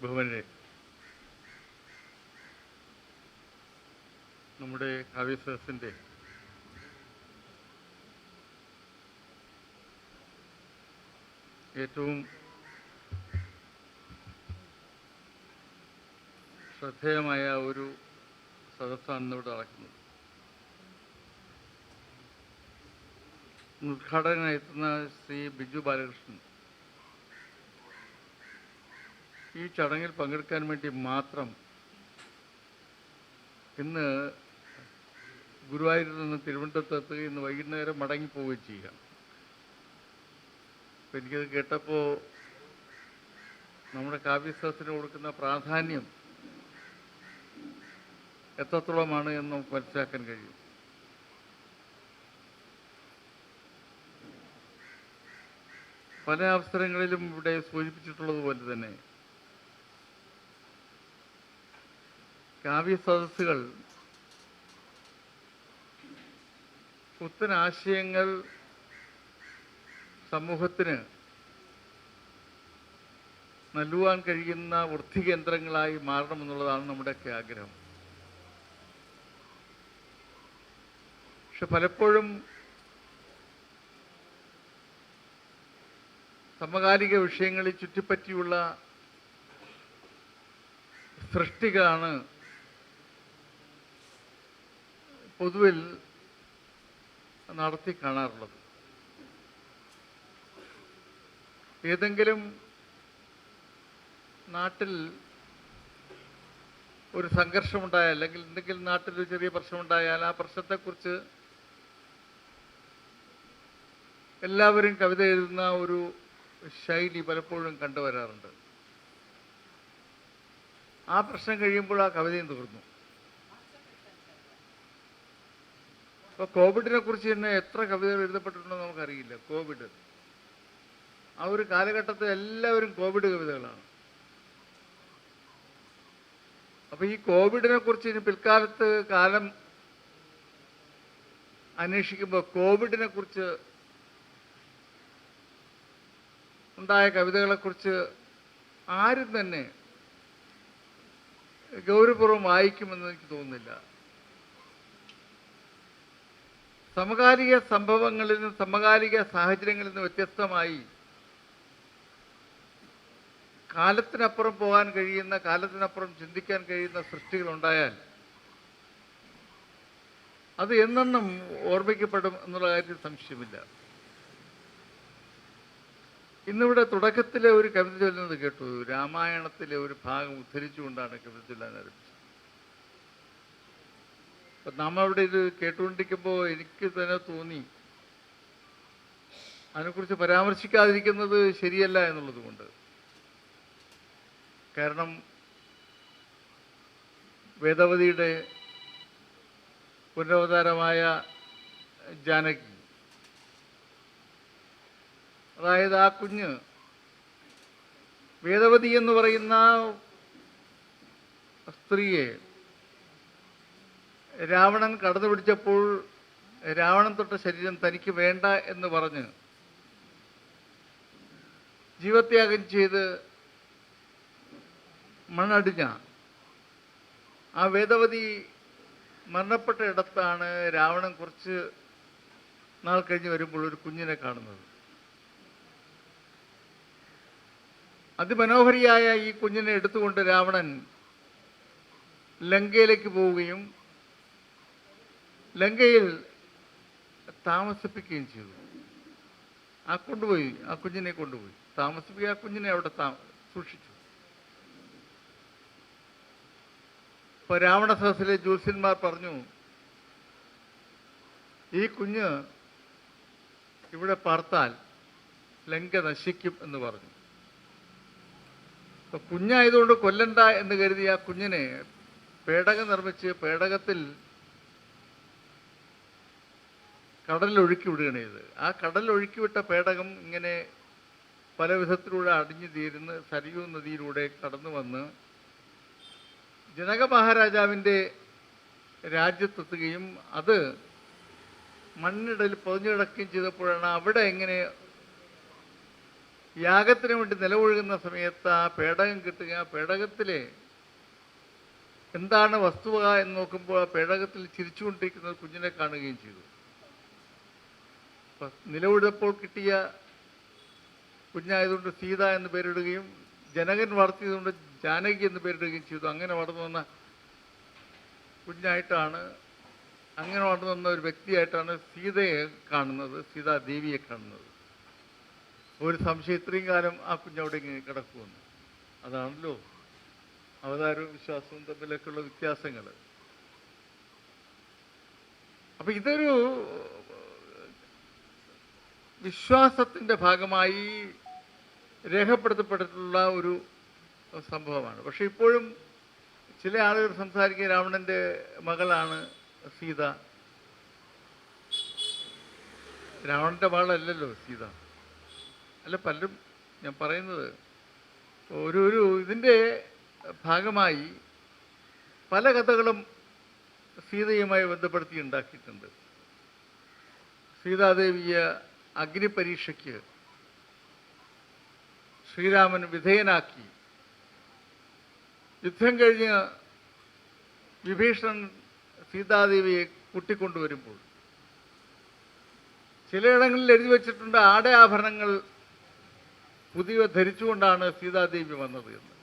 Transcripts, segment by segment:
ബഹുമാനരെ, നമ്മുടെ കാവ്യസദസ്സിൻ്റെ ഏറ്റവും ശ്രദ്ധേയമായ ഒരു സദസ്സാണ് ഇന്നിവിടെ നടക്കുന്നത്. ഉദ്ഘാടകനായെത്തുന്ന ശ്രീ ബിജു ബാലകൃഷ്ണൻ ഈ ചടങ്ങിൽ പങ്കെടുക്കാൻ വേണ്ടി മാത്രം ഇന്ന് ഗുരുവായൂരിൽ നിന്ന് തിരുവനന്തപുരത്ത് ഇന്ന് വൈകുന്നേരം മടങ്ങിപ്പോവുകയും ചെയ്യുക. അപ്പം എനിക്കത് കേട്ടപ്പോൾ നമ്മുടെ കാവ്യസദസ്സിന് കൊടുക്കുന്ന പ്രാധാന്യം എത്രത്തോളമാണ് എന്ന് നമുക്ക് മനസ്സിലാക്കാൻ കഴിയും. പല അവസരങ്ങളിലും ഇവിടെ സൂചിപ്പിച്ചിട്ടുള്ളതുപോലെ തന്നെ കാവ്യസദസ്സുകൾ പുത്തൻ ആശയങ്ങൾ സമൂഹത്തിന് നൽകുവാൻ കഴിയുന്ന വൃത്തികേന്ദ്രങ്ങളായി മാറണമെന്നുള്ളതാണ് നമ്മുടെയൊക്കെ ആഗ്രഹം. പക്ഷെ പലപ്പോഴും സമകാലിക വിഷയങ്ങളിൽ ചുറ്റിപ്പറ്റിയുള്ള സൃഷ്ടികളാണ് പൊതുവിൽ നടത്തി കാണാറുള്ളത്. ഏതെങ്കിലും നാട്ടിൽ ഒരു സംഘർഷമുണ്ടായാൽ, അല്ലെങ്കിൽ എന്തെങ്കിലും നാട്ടിലൊരു ചെറിയ പ്രശ്നമുണ്ടായാൽ ആ പ്രശ്നത്തെക്കുറിച്ച് എല്ലാവരും കവിത എഴുതുന്ന ഒരു ശൈലി പലപ്പോഴും കണ്ടുവരാറുണ്ട്. ആ പ്രശ്നം കഴിയുമ്പോൾ ആ കവിതയും തീർന്നു. ഇപ്പോൾ കോവിഡിനെ കുറിച്ച് തന്നെ എത്ര കവിതകൾ എഴുതപ്പെട്ടിട്ടുണ്ടെന്ന് നമുക്കറിയില്ല. കോവിഡ് ആ ഒരു കാലഘട്ടത്തിൽ എല്ലാവരും കോവിഡ് കവിതകളാണ്. അപ്പോൾ ഈ കോവിഡിനെ കുറിച്ച് ഇനി പിൽക്കാലത്ത് കാലം അന്വേഷിക്കുമ്പോൾ കോവിഡിനെ കുറിച്ച് ഉണ്ടായ കവിതകളെക്കുറിച്ച് ആരും തന്നെ ഗൗരവപൂർവ്വം വായിക്കുമെന്ന് എനിക്ക് തോന്നുന്നില്ല. സമകാലിക സംഭവങ്ങളിൽ നിന്നും സമകാലിക സാഹചര്യങ്ങളിൽ നിന്ന് വ്യത്യസ്തമായി കാലത്തിനപ്പുറം പോകാൻ കഴിയുന്ന, കാലത്തിനപ്പുറം ചിന്തിക്കാൻ കഴിയുന്ന സൃഷ്ടികളുണ്ടായാൽ അത് എന്നെന്നും ഓർമ്മിക്കപ്പെടും എന്നുള്ള കാര്യത്തിൽ സംശയമില്ല. ഇന്നിവിടെ തുടക്കത്തിലെ ഒരു കവിത ചൊല്ലുന്നത് കേട്ടു. രാമായണത്തിലെ ഒരു ഭാഗം ഉദ്ധരിച്ചുകൊണ്ടാണ് കവിത ചൊല്ലാൻ ആരംഭിച്ചത്. അപ്പം നാം അവിടെ ഇത് കേട്ടുകൊണ്ടിരിക്കുമ്പോൾ എനിക്ക് തന്നെ തോന്നി അതിനെക്കുറിച്ച് പരാമർശിക്കാതിരിക്കുന്നത് ശരിയല്ല എന്നുള്ളത് കൊണ്ട്. കാരണം വേദവതിയുടെ പുനരവതാരമായ ജാനകി, അതായത് ആ കുഞ്ഞ്, വേദവതി എന്ന് പറയുന്ന സ്ത്രീയെ രാവണൻ കടന്നു പിടിച്ചപ്പോൾ രാവണൻ തൊട്ട ശരീരം തനിക്ക് വേണ്ട എന്ന് പറഞ്ഞ് ജീവത്യാഗം ചെയ്ത് മണ്ണടിഞ്ഞ ആ വേദവതി മരണപ്പെട്ട ഇടത്താണ് രാവണൻ കുറച്ച് നാൾ കഴിഞ്ഞ് വരുമ്പോൾ ഒരു കുഞ്ഞിനെ കാണുന്നത്. അതിമനോഹരിയായ ഈ കുഞ്ഞിനെ എടുത്തുകൊണ്ട് രാവണൻ ലങ്കയിലേക്ക് പോവുകയും ലങ്കയിൽ താമസിപ്പിക്കുകയും ചെയ്തു. ആ കുഞ്ഞിനെ കൊണ്ടുപോയി താമസിപ്പിക്കുക. ആ കുഞ്ഞിനെ അവിടെ സൂക്ഷിച്ചു. ഇപ്പോൾ രാവണ സദസ്സിലെ ജ്യോത്സ്യന്മാർ പറഞ്ഞു, ഈ കുഞ്ഞ് ഇവിടെ പാർത്താൽ ലങ്ക നശിക്കും എന്ന് പറഞ്ഞു. അപ്പോൾ കുഞ്ഞായതുകൊണ്ട് കൊല്ലണ്ട എന്ന് കരുതി ആ കുഞ്ഞിനെ പേടകം നിർമ്മിച്ച് പേടകത്തിൽ കടലിലൊഴുക്കി വിടുകയാണ് ചെയ്തത്. ആ കടലിലൊഴുക്കി വിട്ട പേടകം ഇങ്ങനെ പല വിധത്തിലൂടെ അടിഞ്ഞു തീരുന്ന സരയൂ നദിയിലൂടെ കടന്നു വന്ന് ജനക മഹാരാജാവിൻ്റെ രാജ്യത്തെത്തുകയും അത് മണ്ണിടയിൽ പൊതിഞ്ഞു കിടക്കുകയും ചെയ്തപ്പോഴാണ് അവിടെ എങ്ങനെ യാഗത്തിന് വേണ്ടി നിലകൊഴുകുന്ന സമയത്ത് ആ പേടകം കിട്ടുക, ആ പേടകത്തിലെ എന്താണ് വസ്തുവക എന്ന് നോക്കുമ്പോൾ ആ പേടകത്തിൽ ചിരിച്ചുകൊണ്ടിരിക്കുന്ന ഒരു കുഞ്ഞിനെ കാണുകയും ചെയ്തു. നിലകൊഴുതപ്പോൾ കിട്ടിയ കുഞ്ഞായതുകൊണ്ട് സീത എന്ന് പേരിടുകയും ജനകൻ വളർത്തിയതുകൊണ്ട് ജാനകി എന്ന് പേരിടുകയും ചെയ്തു. അങ്ങനെ വളർന്നു വന്ന കുഞ്ഞായിട്ടാണ്, അങ്ങനെ വളർന്നു വന്ന ഒരു വ്യക്തിയായിട്ടാണ് സീതയെ കാണുന്നത്, സീതാദേവിയെ കാണുന്നത്. ഒരു സംശയം, ഇത്രയും കാലം ആ കുഞ്ഞവിടെ ഇങ്ങനെ കിടക്കുമെന്ന്. അതാണല്ലോ അവതാരവും വിശ്വാസവും തമ്മിലൊക്കെയുള്ള വ്യത്യാസങ്ങൾ. അപ്പം ഇതൊരു വിശ്വാസത്തിൻ്റെ ഭാഗമായി രേഖപ്പെടുത്തപ്പെട്ടിട്ടുള്ള ഒരു സംഭവമാണ്. പക്ഷെ ഇപ്പോഴും ചില ആളുകൾ സംസാരിക്കുക രാവണൻ്റെ മകളാണ് സീത. രാവണൻ്റെ മകളല്ലല്ലോ സീത. അല്ല, പലരും ഞാൻ പറയുന്നത് ഒരു ഇതിൻ്റെ ഭാഗമായി പല കഥകളും സീതയുമായി ബന്ധപ്പെടുത്തി ഉണ്ടാക്കിയിട്ടുണ്ട്. സീതാദേവിയെ അഗ്നിപരീക്ഷയ്ക്ക് ശ്രീരാമൻ വിധേയനാക്കി. യുദ്ധം കഴിഞ്ഞ് വിഭീഷണൻ സീതാദേവിയെ കൂട്ടിക്കൊണ്ടുവരുമ്പോൾ ചിലയിടങ്ങളിൽ എഴുതി വച്ചിട്ടുണ്ട് ആടയാഭരണങ്ങൾ പുതിയ ധരിച്ചുകൊണ്ടാണ് സീതാദേവി വന്നത് എന്ന്.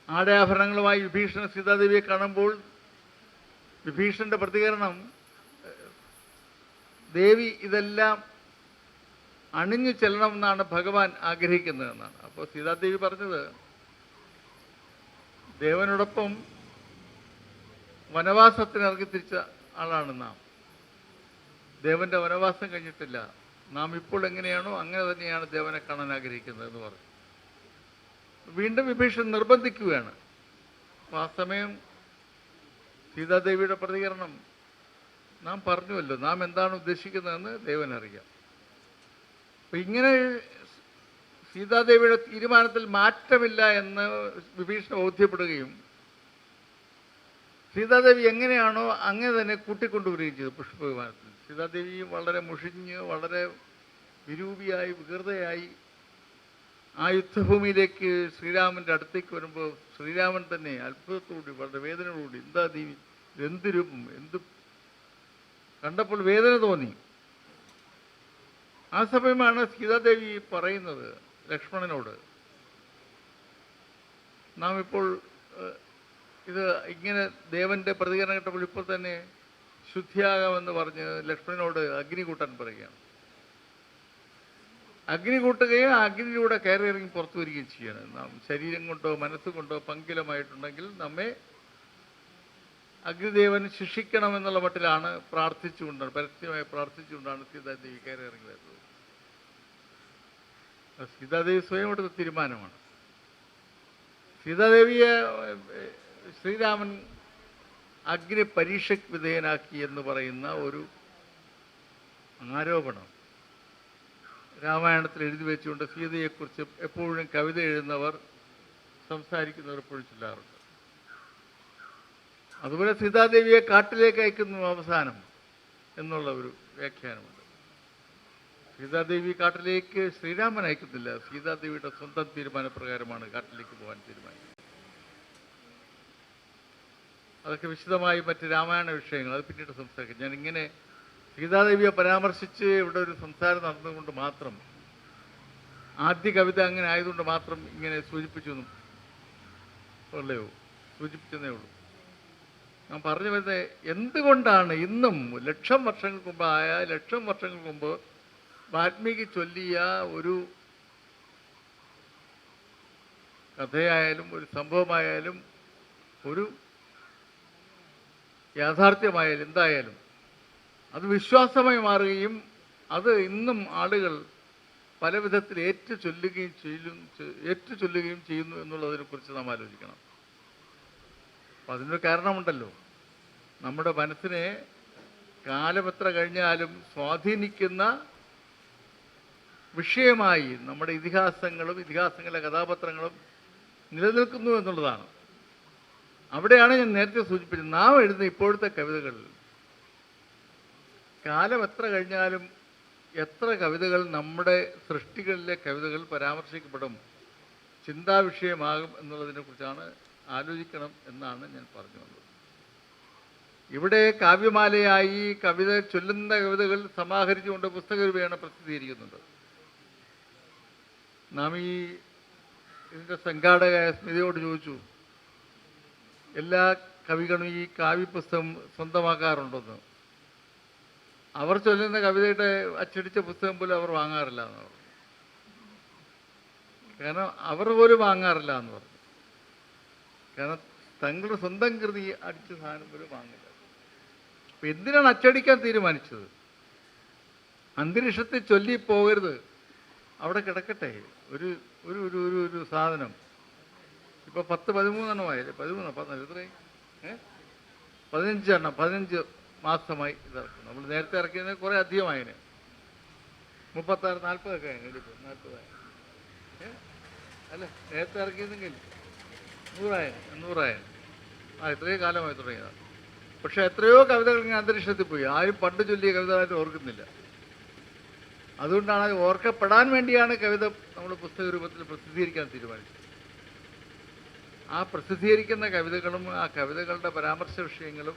ആടയാഭരണങ്ങളുമായി വിഭീഷണൻ സീതാദേവിയെ കാണുമ്പോൾ വിഭീഷണന്റെ പ്രതികരണം, ദേവി ഇതെല്ലാം അണിഞ്ഞു ചെല്ലണമെന്നാണ് ഭഗവാൻ ആഗ്രഹിക്കുന്നതെന്നാണ്. അപ്പോൾ സീതാദേവി പറഞ്ഞത്, ദേവനോടൊപ്പം വനവാസത്തിനിറങ്ങി തിരിച്ച ആളാണ് നാം. ദേവന്റെ വനവാസം കഴിഞ്ഞിട്ടില്ല. നാം ഇപ്പോൾ എങ്ങനെയാണോ അങ്ങനെ തന്നെയാണ് ദേവനെ കാണാൻ ആഗ്രഹിക്കുന്നത് എന്ന് പറഞ്ഞു. വീണ്ടും വിഭീഷണൻ നിർബന്ധിക്കുകയാണ്. അപ്പോൾ ആ സമയം സീതാദേവിയുടെ പ്രതികരണം, നാം പറഞ്ഞുവല്ലോ നാം എന്താണ് ഉദ്ദേശിക്കുന്നതെന്ന് ദേവനറിയാം. അപ്പം ഇങ്ങനെ സീതാദേവിയുടെ തീരുമാനത്തിൽ മാറ്റമില്ല എന്ന് വിഭീഷണൻ ബോധ്യപ്പെടുകയും സീതാദേവി എങ്ങനെയാണോ അങ്ങനെ തന്നെ കൂട്ടിക്കൊണ്ടുവരികയും ചെയ്തു പുഷ്പവിമാനത്തിൽ. സീതാദേവി വളരെ മുഷിഞ്ഞ് വളരെ വിരൂപിയായി വികൃതയായി ആ യുദ്ധഭൂമിയിലേക്ക് ശ്രീരാമൻ്റെ അടുത്തേക്ക് വരുമ്പോൾ ശ്രീരാമൻ തന്നെ അത്ഭുതത്തോടുകൂടി വളരെ വേദനയോടുകൂടി, എന്താ ദേവി, എന്ത് രൂപം, എന്ത് കണ്ടപ്പോൾ വേദന തോന്നി. ആ സമയമാണ് സീതാദേവി പറയുന്നത് ലക്ഷ്മണനോട്, നാം ഇപ്പോൾ ഇത് ഇങ്ങനെ ദേവന്റെ പ്രതികരണം കേട്ടപ്പോൾ ഇപ്പോൾ തന്നെ ശുദ്ധിയാകാമെന്ന് പറഞ്ഞ് ലക്ഷ്മണനോട് അഗ്നി കൂട്ടാൻ പറയുകയാണ്. അഗ്നി കൂട്ടുകയും അഗ്നിയിലൂടെ കയറി ഇറങ്ങി പുറത്തു വരികയും ചെയ്യണം. നാം ശരീരം കൊണ്ടോ മനസ്സുകൊണ്ടോ പങ്കിലമായിട്ടുണ്ടെങ്കിൽ നമ്മെ അഗ്നിദേവൻ ശിക്ഷിക്കണമെന്നുള്ള മട്ടിലാണ് പ്രാർത്ഥിച്ചുകൊണ്ടാണ്, പരസ്യമായി പ്രാർത്ഥിച്ചുകൊണ്ടാണ് സീതാദേവി കയറി ഇറങ്ങി വരുന്നത്. സീതാദേവി സ്വയം എടുത്ത തീരുമാനമാണ്. സീതാദേവിയെ ശ്രീരാമൻ അഗ്നി പരീക്ഷയ്ക്ക് വിധേയനാക്കി എന്ന് പറയുന്ന ഒരു ആരോപണം രാമായണത്തിൽ എഴുതി വെച്ചുകൊണ്ട് സീതയെക്കുറിച്ച് എപ്പോഴും കവിത എഴുതുന്നവർ സംസാരിക്കുന്നവർ എപ്പോഴും ചൊല്ലാറുണ്ട്. അതുപോലെ സീതാദേവിയെ കാട്ടിലേക്ക് അയക്കുന്നു അവസാനം എന്നുള്ള ഒരു വ്യാഖ്യാനമുണ്ട്. സീതാദേവി കാട്ടിലേക്ക് ശ്രീരാമൻ അയക്കുന്നില്ല, സീതാദേവിയുടെ സ്വന്തം തീരുമാനപ്രകാരമാണ് കാട്ടിലേക്ക് പോകാൻ തീരുമാനിച്ചത്. അതൊക്കെ വിശദമായി മറ്റ് രാമായണ വിഷയങ്ങൾ അത് പിന്നീട് സംസാരിക്കും. ഞാനിങ്ങനെ സീതാദേവിയെ പരാമർശിച്ച് ഇവിടെ ഒരു സംസാരം നടന്നുകൊണ്ട് മാത്രം, ആദ്യ കവിത അങ്ങനെ ആയതുകൊണ്ട് മാത്രം ഇങ്ങനെ സൂചിപ്പിച്ചു അല്ലയോ, സൂചിപ്പിച്ചതേ ഉള്ളൂ. ഞാൻ പറഞ്ഞു വരുന്നത്, എന്തുകൊണ്ടാണ് ഇന്നും ലക്ഷം വർഷങ്ങൾക്ക് മുമ്പ് വാൽമീകി ചൊല്ലിയ ഒരു കഥയായാലും ഒരു സംഭവമായാലും ഒരു യാഥാർത്ഥ്യമായാലും എന്തായാലും അത് വിശ്വാസമായി മാറുകയും അത് ഇന്നും ആളുകൾ പല വിധത്തിൽ ഏറ്റുചൊല്ലുകയും ചെയ്യുന്നു എന്നുള്ളതിനെക്കുറിച്ച് നാം ആലോചിക്കണം. അപ്പം അതിനൊരു കാരണമുണ്ടല്ലോ. നമ്മുടെ മനസ്സിനെ കാലം എത്ര കഴിഞ്ഞാലും സ്വാധീനിക്കുന്ന വിഷയമായി നമ്മുടെ ഇതിഹാസങ്ങളിലെ കഥാപാത്രങ്ങളും നിലനിൽക്കുന്നു എന്നുള്ളതാണ്. അവിടെയാണ് ഞാൻ നേരത്തെ സൂചിപ്പിച്ചത്, നാം എഴുതുന്ന ഇപ്പോഴത്തെ കവിതകൾ കാലം എത്ര കഴിഞ്ഞാലും എത്ര കവിതകൾ നമ്മുടെ സൃഷ്ടികളിലെ കവിതകൾ പരാമർശിക്കപ്പെടും, ചിന്താവിഷയമാകും എന്നുള്ളതിനെക്കുറിച്ചാണ് ആലോചിക്കണം എന്നാണ് ഞാൻ പറഞ്ഞു വന്നത്. ഇവിടെ കാവ്യമാലയായി കവിത ചൊല്ലുന്ന കവിതകൾ സമാഹരിച്ചുകൊണ്ട് പുസ്തകരൂപേണ പ്രസിദ്ധീകരിക്കുന്നുണ്ട്. നാം ഇതിൻ്റെ സംഘാടകയായ സ്മിതയോട് ചോദിച്ചു, എല്ലാ കവികളും ഈ കാവ്യപുസ്തകം സ്വന്തമാക്കാറുണ്ടെന്ന്. അവർ ചൊല്ലുന്ന കവിതയുടെ അച്ചടിച്ച പുസ്തകം പോലും അവർ വാങ്ങാറില്ല എന്ന് പറഞ്ഞു. കാരണം അവർ പോലും വാങ്ങാറില്ല എന്ന് പറഞ്ഞു. കാരണം തങ്ങളുടെ സ്വന്തം കൃതി അടിച്ച സാധനം പോലും വാങ്ങില്ല. അപ്പം എന്തിനാണ് അച്ചടിക്കാൻ തീരുമാനിച്ചത്? അന്തരീക്ഷത്തിൽ ചൊല്ലി പോകരുത്, അവിടെ കിടക്കട്ടെ. ഒരു ഒരു ഒരു ഒരു ഒരു സാധനം ഇപ്പോൾ 10-13 13 15 മാസമായി ഇതിറക്കും. നമ്മൾ നേരത്തെ ഇറക്കിയതിന് കുറേ അധികമായതിന് 36-40 ഒക്കെ ആയിരുന്നു. 40 അല്ല, നേരത്തെ ഇറക്കിയതെങ്കിൽ 100 ഇത്രയും കാലമായി തുടങ്ങിയതാണ്. പക്ഷേ എത്രയോ കവിതകൾ ഇങ്ങനെ അന്തരീക്ഷത്തിൽ പോയി. ആരും പണ്ട് ചൊല്ലിയ കവിതകളായിട്ട് ഓർക്കുന്നില്ല. അതുകൊണ്ടാണ് അത് ഓർക്കപ്പെടാൻ വേണ്ടിയാണ് കവിത നമ്മൾ പുസ്തക രൂപത്തിൽ പ്രസിദ്ധീകരിക്കാൻ തീരുമാനിച്ചത്. ആ പ്രസിദ്ധീകരിക്കുന്ന കവിതകളും ആ കവിതകളുടെ പരാമർശ വിഷയങ്ങളും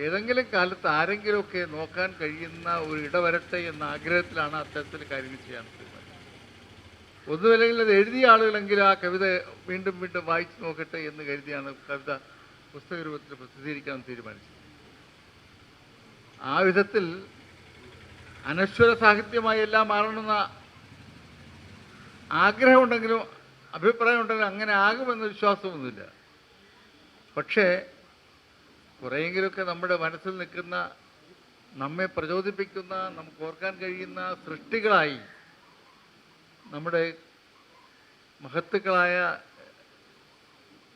ഏതെങ്കിലും കാലത്ത് ആരെങ്കിലുമൊക്കെ നോക്കാൻ കഴിയുന്ന ഒരു ഇടവരട്ടെ എന്ന ആഗ്രഹത്തിലാണ് അത്തരത്തിൽ കാര്യങ്ങൾ ചെയ്യാൻ തീരുമാനിച്ചത്. ഒന്നുമല്ലെങ്കിൽ അത് എഴുതിയ ആളുകളെങ്കിലും ആ കവിത വീണ്ടും വീണ്ടും വായിച്ചു നോക്കട്ടെ എന്ന് കരുതിയാണ് കവിത പുസ്തക രൂപത്തിൽ പ്രസിദ്ധീകരിക്കാൻ തീരുമാനിച്ചത്. ആ വിധത്തിൽ അനശ്വര സാഹിത്യമായി എല്ലാം മാറണമെന്ന ആഗ്രഹമുണ്ടെങ്കിലും അഭിപ്രായമുണ്ടെങ്കിലും അങ്ങനെ ആകുമെന്ന വിശ്വാസമൊന്നുമില്ല. പക്ഷേ കുറേയെങ്കിലുമൊക്കെ നമ്മുടെ മനസ്സിൽ നിൽക്കുന്ന, നമ്മെ പ്രചോദിപ്പിക്കുന്ന, നമുക്ക് ഓർക്കാൻ കഴിയുന്ന സൃഷ്ടികളായി നമ്മുടെ മഹത്തുക്കളായ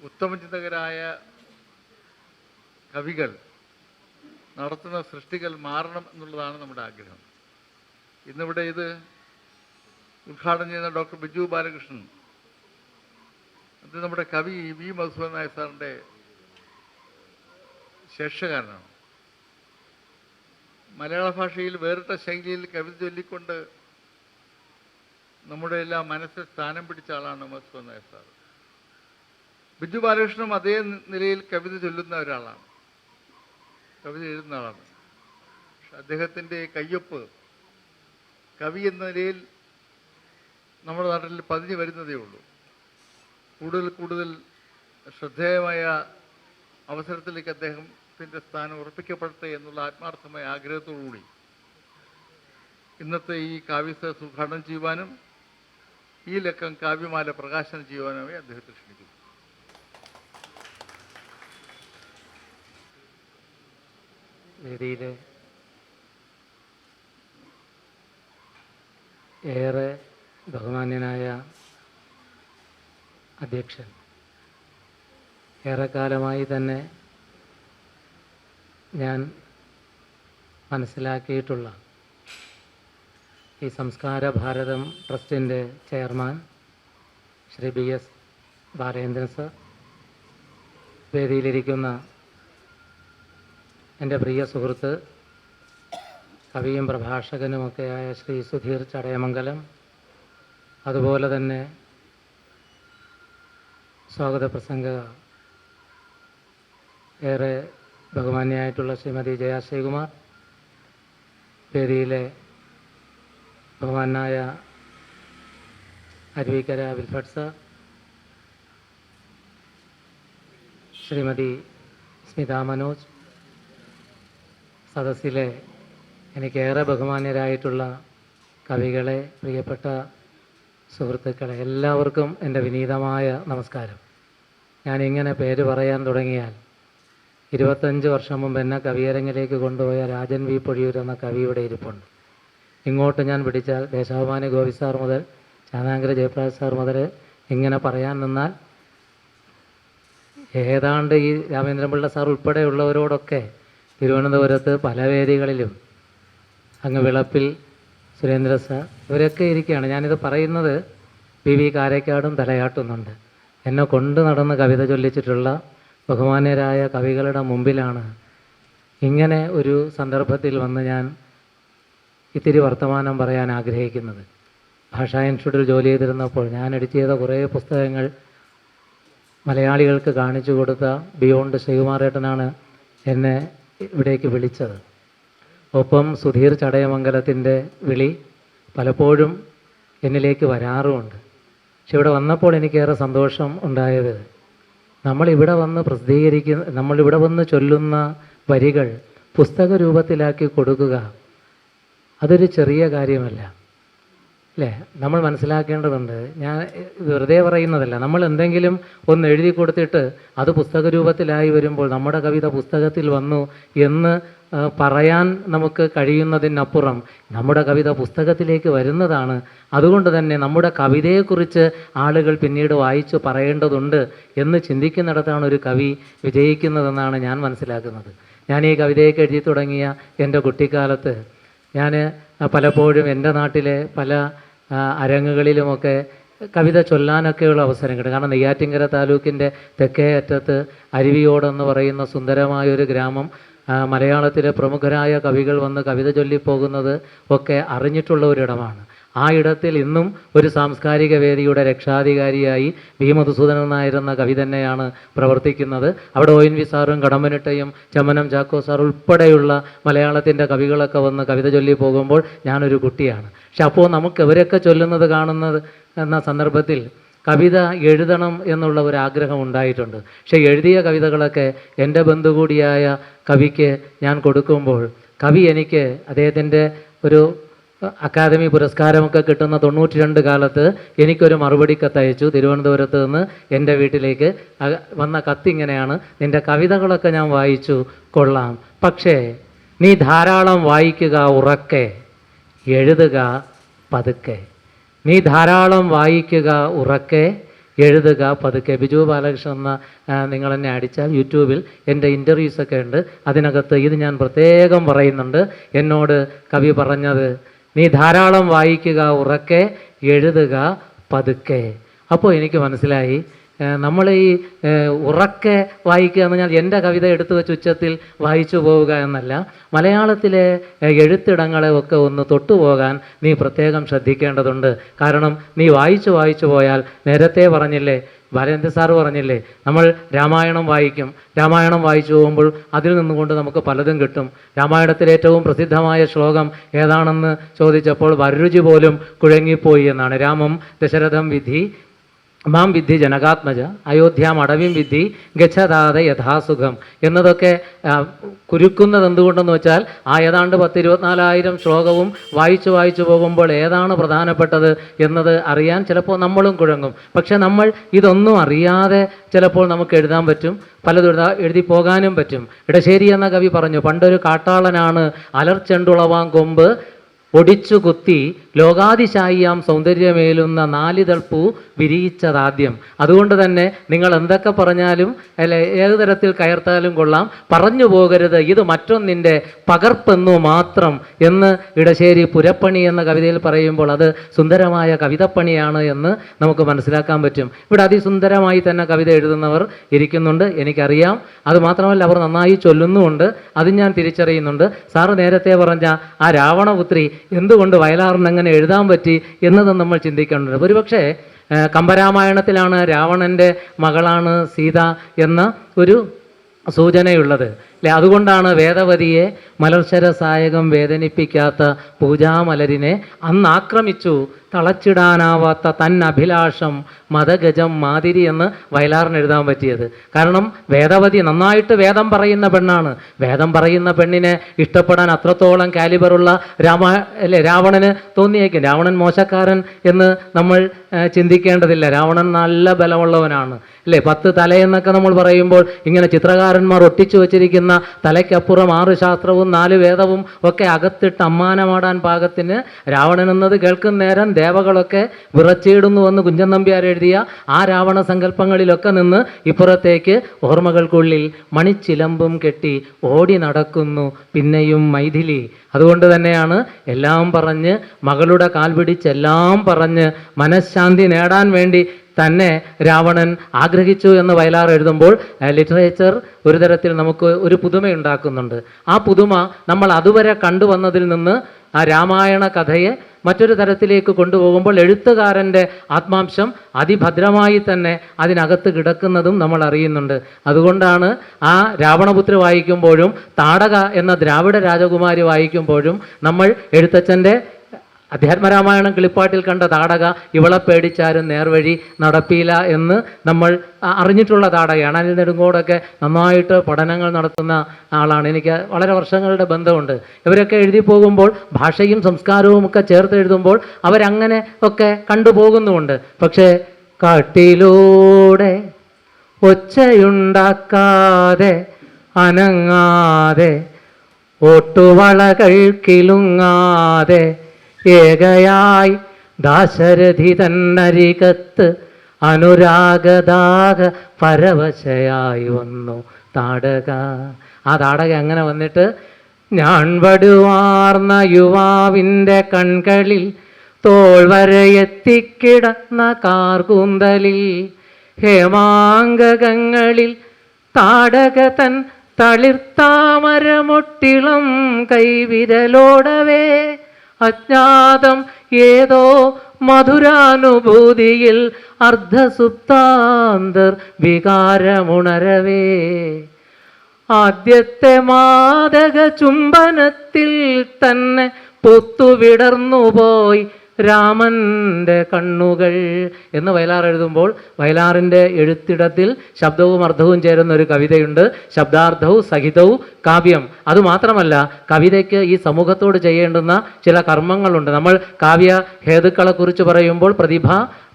ഉത്തമചിന്തകരായ കവികൾ നടത്തുന്ന സൃഷ്ടികൾ മാറണം എന്നുള്ളതാണ് നമ്മുടെ ആഗ്രഹം. ഇന്നിവിടെ ഇത് ഉദ്ഘാടനം ചെയ്യുന്ന ഡോക്ടർ ബിജു ബാലകൃഷ്ണൻ, അത് നമ്മുടെ കവി വി മധുസൂദൻ നായർ സാറിൻ്റെ ശേഷകാരനാണ്. മലയാള ഭാഷയിൽ വേറിട്ട ശൈലിയിൽ കവിത ചൊല്ലിക്കൊണ്ട് നമ്മുടെ എല്ലാം മനസ്സിൽ സ്ഥാനം പിടിച്ച ആളാണ് മധുസൂദൻ നായർ സാർ. ബിജു ബാലകൃഷ്ണനും അതേ നിലയിൽ കവിത ചൊല്ലുന്ന ഒരാളാണ്, കവിത എഴുതുന്ന ആളാണ്. പക്ഷെ അദ്ദേഹത്തിൻ്റെ കയ്യൊപ്പ് കവി എന്ന നിലയിൽ നമ്മുടെ നാട്ടിൽ പതിഞ്ഞു വരുന്നതേ ഉള്ളൂ. കൂടുതൽ ശ്രദ്ധേയമായ അവസരത്തിലേക്ക് അദ്ദേഹത്തിൻ്റെ സ്ഥാനം ഉറപ്പിക്കപ്പെടട്ടെ എന്നുള്ള ആത്മാർത്ഥമായ ആഗ്രഹത്തോടുകൂടി ഇന്നത്തെ ഈ കാവ്യസദസ്സ് ഉദ്ഘാടനം ചെയ്യുവാനും ഈ ലക്കം കാവ്യമാല പ്രകാശനം ചെയ്യുവാനുമായി അദ്ദേഹത്തെ ക്ഷണിക്കുന്നു. വേദിയിലെ ഏറെ ബഹുമാന്യനായ അധ്യക്ഷൻ, ഏറെക്കാലമായി തന്നെ ഞാൻ മനസ്സിലാക്കിയിട്ടുള്ള ഈ സംസ്കാര ഭാരതം ട്രസ്റ്റിൻ്റെ chairman Shri BS Balendran sir, വേദിയിലിരിക്കുന്ന എൻ്റെ പ്രിയ സുഹൃത്ത് കവിയും പ്രഭാഷകനുമൊക്കെയായ ശ്രീ സുധീർ ചടയമംഗലം, അതുപോലെ തന്നെ സ്വാഗത പ്രസംഗ ഏറെ ബഹുമാന്യായിട്ടുള്ള ശ്രീമതി ജയ ശ്രീകുമാർ, വേദിയിലെ ബഹുമാനായ അരുവിക്കര വിൽഫട്ട് സർ, ശ്രീമതി സ്മിത മനോജ്, സദസ്സിലെ എനിക്കേറെ ബഹുമാന്യരായിട്ടുള്ള കവികളെ, പ്രിയപ്പെട്ട സുഹൃത്തുക്കളെ, എല്ലാവർക്കും എൻ്റെ വിനീതമായ നമസ്കാരം. ഞാനിങ്ങനെ പേര് പറയാൻ തുടങ്ങിയാൽ 25 വർഷം മുമ്പ് എന്നെ കവിയരങ്ങിലേക്ക് കൊണ്ടുപോയ രാജൻ വി പൊഴിയൂർ എന്ന കവിയുടെ ഇരിപ്പുണ്ട്. ഇങ്ങോട്ട് ഞാൻ പിടിച്ചാൽ ദേശാഭിമാനി ഗോപി സാർ മുതൽ ചാനാങ്കര ജയപ്രകാശ് സാർ മുതൽ ഇങ്ങനെ പറയാൻ നിന്നാൽ ഏതാണ്ട് ഈ രാമേന്ദ്രൻപിള്ള സാർ ഉൾപ്പെടെയുള്ളവരോടൊക്കെ തിരുവനന്തപുരത്ത് പല വേദികളിലും, അങ്ങ് വിളപ്പിൽ സുരേന്ദ്ര സാർ, ഇവരൊക്കെ ഇരിക്കുകയാണ്. ഞാനിത് പറയുന്നത് PV കാരക്കാടും തലയാട്ടുന്നുണ്ട്. എന്നെ കൊണ്ട് നടന്ന് കവിത ചൊല്ലിച്ചിട്ടുള്ള ബഹുമാന്യരായ കവികളുടെ മുമ്പിലാണ് ഇങ്ങനെ ഒരു സന്ദർഭത്തിൽ വന്ന് ഞാൻ ഇത്തിരി വർത്തമാനം പറയാൻ ആഗ്രഹിക്കുന്നത്. ഭാഷാ ഇൻസ്റ്റിറ്റ്യൂട്ടിൽ ജോലി ചെയ്തിരുന്നപ്പോൾ ഞാൻ എഡിറ്റ് ചെയ്ത കുറേ പുസ്തകങ്ങൾ മലയാളികൾക്ക് കാണിച്ചു കൊടുത്ത ബിയോണ്ട് ശ്രീകുമാരേട്ടനാണ് എന്നെ ഇവിടേക്ക് വിളിച്ചത്. ഒപ്പം സുധീർ ചടയമംഗലത്തിൻ്റെ വിളി പലപ്പോഴും എന്നിലേക്ക് വരാറുമുണ്ട്. പക്ഷെ ഇവിടെ വന്നപ്പോൾ എനിക്കേറെ സന്തോഷം ഉണ്ടായത്, നമ്മളിവിടെ വന്ന് ചൊല്ലുന്ന വരികൾ പുസ്തക രൂപത്തിലാക്കി കൊടുക്കുക, അതൊരു ചെറിയ കാര്യമല്ല അല്ലേ? നമ്മൾ മനസ്സിലാക്കേണ്ടതുണ്ട്. ഞാൻ വെറുതെ പറയുന്നതല്ല. നമ്മൾ എന്തെങ്കിലും ഒന്ന് എഴുതി കൊടുത്തിട്ട് അത് പുസ്തക രൂപത്തിലായി വരുമ്പോൾ നമ്മുടെ കവിത പുസ്തകത്തിൽ വന്നു എന്ന് പറയാൻ നമുക്ക് കഴിയുന്നതിനപ്പുറം നമ്മുടെ കവിത പുസ്തകത്തിലേക്ക് വരുന്നതാണ്. അതുകൊണ്ട് തന്നെ നമ്മുടെ കവിതയെക്കുറിച്ച് ആളുകൾ പിന്നീട് വായിച്ച് പറയേണ്ടതുണ്ട് എന്ന് ചിന്തിക്കുന്നിടത്താണ് ഒരു കവി വിജയിക്കുന്നതെന്നാണ് ഞാൻ മനസ്സിലാക്കുന്നത്. ഞാൻ ഈ കവിതയൊക്കെ എഴുതി തുടങ്ങിയ എൻ്റെ കുട്ടിക്കാലത്ത് ഞാൻ പലപ്പോഴും എൻ്റെ നാട്ടിലെ പല അരങ്ങുകളിലുമൊക്കെ കവിത ചൊല്ലാനൊക്കെയുള്ള അവസരം കിട്ടും. കാരണം നെയ്യാറ്റിൻകര താലൂക്കിൻ്റെ തെക്കേ അറ്റത്ത് അരുവിയോടെന്ന് പറയുന്ന സുന്ദരമായൊരു ഗ്രാമം, മലയാളത്തിലെ പ്രമുഖരായ കവികൾ വന്ന് കവിത ചൊല്ലിപ്പോകുന്നത് ഒക്കെ അറിഞ്ഞിട്ടുള്ള ഒരിടമാണ്. ആ ഇടത്തിൽ ഇന്നും ഒരു സാംസ്കാരിക വേദിയുടെ രക്ഷാധികാരിയായി വി മധുസൂദനൻ നായരെന്ന കവി തന്നെയാണ് പ്രവർത്തിക്കുന്നത്. അവിടെ ONV സാറും കടമ്പനിട്ടയും ചെമ്മനം ചാക്കോ സാർ ഉൾപ്പെടെയുള്ള മലയാളത്തിൻ്റെ കവികളൊക്കെ വന്ന് കവിത ചൊല്ലി പോകുമ്പോൾ ഞാനൊരു കുട്ടിയാണ്. പക്ഷെ അപ്പോൾ നമുക്ക് ഇവരൊക്കെ ചൊല്ലുന്നത് കാണുന്നത് എന്ന സന്ദർഭത്തിൽ കവിത എഴുതണം എന്നുള്ള ഒരു ആഗ്രഹം ഉണ്ടായിട്ടുണ്ട്. പക്ഷേ എഴുതിയ കവിതകളൊക്കെ എൻ്റെ ബന്ധു കൂടിയായ കവിക്ക് ഞാൻ കൊടുക്കുമ്പോൾ കവി എനിക്ക് അദ്ദേഹത്തിൻ്റെ ഒരു അക്കാദമി പുരസ്കാരമൊക്കെ കിട്ടുന്ന 92 കാലത്ത് എനിക്കൊരു മറുപടി കത്തയച്ചു തിരുവനന്തപുരത്ത് നിന്ന് എൻ്റെ വീട്ടിലേക്ക്. വന്ന കത്തിങ്ങനെയാണ്: നിൻ്റെ കവിതകളൊക്കെ ഞാൻ വായിച്ചു, കൊള്ളാം, പക്ഷേ നീ ധാരാളം വായിക്കുക ഉറക്കെ, എഴുതുക പതുക്കെ. നീ ധാരാളം വായിക്കുക ഉറക്കെ, എഴുതുക പതുക്കെ. ബിജു ബാലകൃഷ്ണൻ എന്ന നിങ്ങളെന്നെ അടിച്ചാൽ യൂട്യൂബിൽ എൻ്റെ ഇൻ്റർവ്യൂസൊക്കെ ഉണ്ട്. അതിനകത്ത് ഇത് ഞാൻ പ്രത്യേകം പറയുന്നുണ്ട്. എന്നോട് കവി പറഞ്ഞത് നീ ധാരാളം വായിക്കുക ഉറക്കെ, എഴുതുക പതുക്കെ. അപ്പോൾ എനിക്ക് മനസ്സിലായി നമ്മൾ ഈ ഉറക്കെ വായിക്കുക എന്ന് പറഞ്ഞാൽ എൻ്റെ കവിത എടുത്തു വെച്ച് ഉച്ചത്തിൽ വായിച്ചു പോവുക എന്നല്ല. മലയാളത്തിലെ എഴുത്തിടങ്ങളെ ഒക്കെ ഒന്ന് തൊട്ടുപോകാൻ നീ പ്രത്യേകം ശ്രദ്ധിക്കേണ്ടതുണ്ട്. കാരണം നീ വായിച്ചു പോയാൽ, നേരത്തെ പറഞ്ഞില്ലേ, ബാലേന്ദ്ര സാറ് പറഞ്ഞില്ലേ, നമ്മൾ രാമായണം വായിക്കും. രാമായണം വായിച്ചു പോകുമ്പോൾ അതിൽ നിന്നുകൊണ്ട് നമുക്ക് പലതും കിട്ടും. രാമായണത്തിലെ ഏറ്റവും പ്രസിദ്ധമായ ശ്ലോകം ഏതാണെന്ന് ചോദിച്ചപ്പോൾ വരരുചി പോലും കുഴങ്ങിപ്പോയി എന്നാണ്. രാമം ദശരഥം വിധി മാം വിദ്ധി ജനകാത്മജ അയോധ്യാം അടവിം വിദ്ധി ഗച്ഛതാത യഥാസുഖം എന്നതൊക്കെ കുരുക്കുന്നത് എന്തുകൊണ്ടെന്ന് വെച്ചാൽ ആ ഏതാണ്ട് 10,24,000 ശ്ലോകവും വായിച്ചു പോകുമ്പോൾ ഏതാണ് പ്രധാനപ്പെട്ടത് എന്നത് അറിയാൻ ചിലപ്പോൾ നമ്മളും കുഴങ്ങും. പക്ഷെ നമ്മൾ ഇതൊന്നും അറിയാതെ ചിലപ്പോൾ നമുക്ക് എഴുതാൻ പറ്റും, പലതും എഴുതി പോകാനും പറ്റും. ഇടശ്ശേരി എന്ന കവി പറഞ്ഞു, പണ്ടൊരു കാട്ടാളനാണ് അലർച്ചെണ്ടുളവാൻ കൊമ്പ് ഒടിച്ചു കുത്തി ലോകാതിശായിയാം സൗന്ദര്യമേലുന്ന 4 ഇതൾ പൂ വിരിയിച്ചതാദ്യം. അതുകൊണ്ട് തന്നെ നിങ്ങൾ എന്തൊക്കെ പറഞ്ഞാലും അല്ലെ ഏത് തരത്തിൽ കയർത്താലും കൊള്ളാം, പറഞ്ഞു പോകരുത് ഇത് മറ്റൊന്നിൻ്റെ പകർപ്പെന്നു മാത്രം എന്ന് ഇടശ്ശേരി പുരപ്പണി എന്ന കവിതയിൽ പറയുമ്പോൾ അത് സുന്ദരമായ കവിതപ്പണിയാണ് എന്ന് നമുക്ക് മനസ്സിലാക്കാൻ പറ്റും. ഇവിടെ അതിസുന്ദരമായി തന്നെ കവിത എഴുതുന്നവർ ഇരിക്കുന്നുണ്ട്, എനിക്കറിയാം. അതുമാത്രമല്ല അവർ നന്നായി ചൊല്ലുന്നുമുണ്ട്, അത് ഞാൻ തിരിച്ചറിയുന്നുണ്ട്. സാറ് നേരത്തെ പറഞ്ഞ ആ രാവണപുത്രി എന്തുകൊണ്ട് വയലാറിന് അങ്ങനെ എഴുതാൻ പറ്റി എന്നതും നമ്മൾ ചിന്തിക്കേണ്ടതുണ്ട്. ഒരുപക്ഷെ കമ്പരാമായണത്തിലാണ് രാവണൻ്റെ മകളാണ് സീത എന്ന ഒരു സൂചനയുള്ളത് അല്ലേ? അതുകൊണ്ടാണ് വേദവതിയെ മലർശരസായകം വേദനിപ്പിക്കാത്ത പൂജാമലരിനെ അന്ന് ആക്രമിച്ചു തളച്ചിടാനാവാത്ത തന്നഭിലാഷം മതഗജം മാതിരി എന്ന് വയലാറിന് എഴുതാൻ പറ്റിയത്. കാരണം വേദവതി നന്നായിട്ട് വേദം പറയുന്ന പെണ്ണാണ്. വേദം പറയുന്ന പെണ്ണിനെ ഇഷ്ടപ്പെടാൻ അത്രത്തോളം കാലിബറുള്ള രാവണന് തോന്നിയേക്കും. രാവണൻ മോശക്കാരൻ എന്ന് നമ്മൾ ചിന്തിക്കേണ്ടതില്ല. രാവണൻ നല്ല ബലമുള്ളവനാണ് അല്ലേ? 10 തലയെന്നൊക്കെ നമ്മൾ പറയുമ്പോൾ ഇങ്ങനെ ചിത്രകാരന്മാർ ഒട്ടിച്ചു വച്ചിരിക്കുന്ന തലയ്ക്കപ്പുറം 6 ശാസ്ത്രവും 4 വേദവും ഒക്കെ അകത്തിട്ട് അമ്മാനമാടാൻ പാകത്തിന് രാവണൻ എന്നത് കേൾക്കുന്ന നേരം ദേവകളൊക്കെ വിറച്ചിടുന്നുവെന്ന് കുഞ്ചൻ നമ്പ്യാർ എഴുതിയ ആ രാവണ സങ്കല്പങ്ങളിലൊക്കെ നിന്ന് ഇപ്പുറത്തേക്ക് ഓർമ്മകൾക്കുള്ളിൽ മണിച്ചിലമ്പും കെട്ടി ഓടി നടക്കുന്നു പിന്നെയും മൈഥിലി. അതുകൊണ്ട് തന്നെയാണ് എല്ലാം പറഞ്ഞ് മകളുടെ കാൽ പിടിച്ച് എല്ലാം പറഞ്ഞ് മനഃശാന്തി നേടാൻ വേണ്ടി തന്നെ രാവണൻ ആഗ്രഹിച്ചു എന്ന് വയലാർ എഴുതുമ്പോൾ ലിറ്ററേച്ചർ ഒരു തരത്തിൽ നമുക്ക് ഒരു പുതുമയുണ്ടാക്കുന്നുണ്ട്. ആ പുതുമ നമ്മൾ അതുവരെ കണ്ടുവന്നതിൽ നിന്ന് ആ രാമായണ കഥയെ മറ്റൊരു തരത്തിലേക്ക് കൊണ്ടുപോകുമ്പോൾ എഴുത്തുകാരൻ്റെ ആത്മാംശം അതിഭദ്രമായി തന്നെ അതിനകത്ത് കിടക്കുന്നതും നമ്മൾ അറിയുന്നുണ്ട്. അതുകൊണ്ടാണ് ആ രാവണപുത്രി വായിക്കുമ്പോഴും താടക എന്ന ദ്രാവിഡ രാജകുമാരി വായിക്കുമ്പോഴും നമ്മൾ എഴുത്തച്ഛൻ്റെ അധ്യാത്മരാമായണം കിളിപ്പാട്ടിൽ കണ്ട താടക ഇവളെ പേടിച്ചാരും നേർവഴി നടപ്പില്ല എന്ന് നമ്മൾ അറിഞ്ഞിട്ടുള്ള താടകയാണ്. അനിൽ നെടുങ്കോടൊക്കെ നന്നായിട്ട് പഠനങ്ങൾ നടത്തുന്ന ആളാണ്. എനിക്ക് വളരെ വർഷങ്ങളുടെ ബന്ധമുണ്ട്. ഇവരൊക്കെ എഴുതി പോകുമ്പോൾ ഭാഷയും സംസ്കാരവും ഒക്കെ ചേർത്ത് എഴുതുമ്പോൾ അവരങ്ങനെ ഒക്കെ കണ്ടുപോകുന്നുമുണ്ട്. പക്ഷേ കാട്ടിലൂടെ ഒച്ചയുണ്ടാക്കാതെ അനങ്ങാതെ ഓട്ടുവളകൾ കിലുങ്ങാതെ ഏകയായി ദാശരഥി തന്നരികത്ത് അനുരാഗദാഹ പരവശയായി വന്നു താടക. ആ താടക അങ്ങനെ വന്നിട്ട് ഞാൻ വടുവാർന്ന യുവാവിൻ്റെ കൺകളിൽ തോൾ വരെ എത്തിക്കിടന്ന കാർകൂന്തലിൽ ഹേമാംഗങ്ങളിൽ താടക തൻ തളിർത്താമരമൊട്ടിളം കൈവിരലോടവേ അജ്ഞാതം ഏതോ മധുരാനുഭൂതിയിൽ അർദ്ധസുപ്താന്തർ വികാരമുണരവേ ആദ്യത്തെ മാദക ചുംബനത്തിൽ തന്നെ പൊത്തുവിടർന്നുപോയി രാമൻ്റെ കണ്ണുകൾ എന്ന് വയലാർ എഴുതുമ്പോൾ വയലാറിൻ്റെ എഴുത്തിടത്തിൽ ശബ്ദവും അർത്ഥവും ചേരുന്ന ഒരു കവിതയുണ്ട്. ശബ്ദാർത്ഥവും സഹിതവും കാവ്യം. അതുമാത്രമല്ല, കവിതയ്ക്ക് ഈ സമൂഹത്തോട് ചെയ്യേണ്ടുന്ന ചില കർമ്മങ്ങളുണ്ട്. നമ്മൾ കാവ്യ ഹേതുക്കളെക്കുറിച്ച് പറയുമ്പോൾ പ്രതിഭ,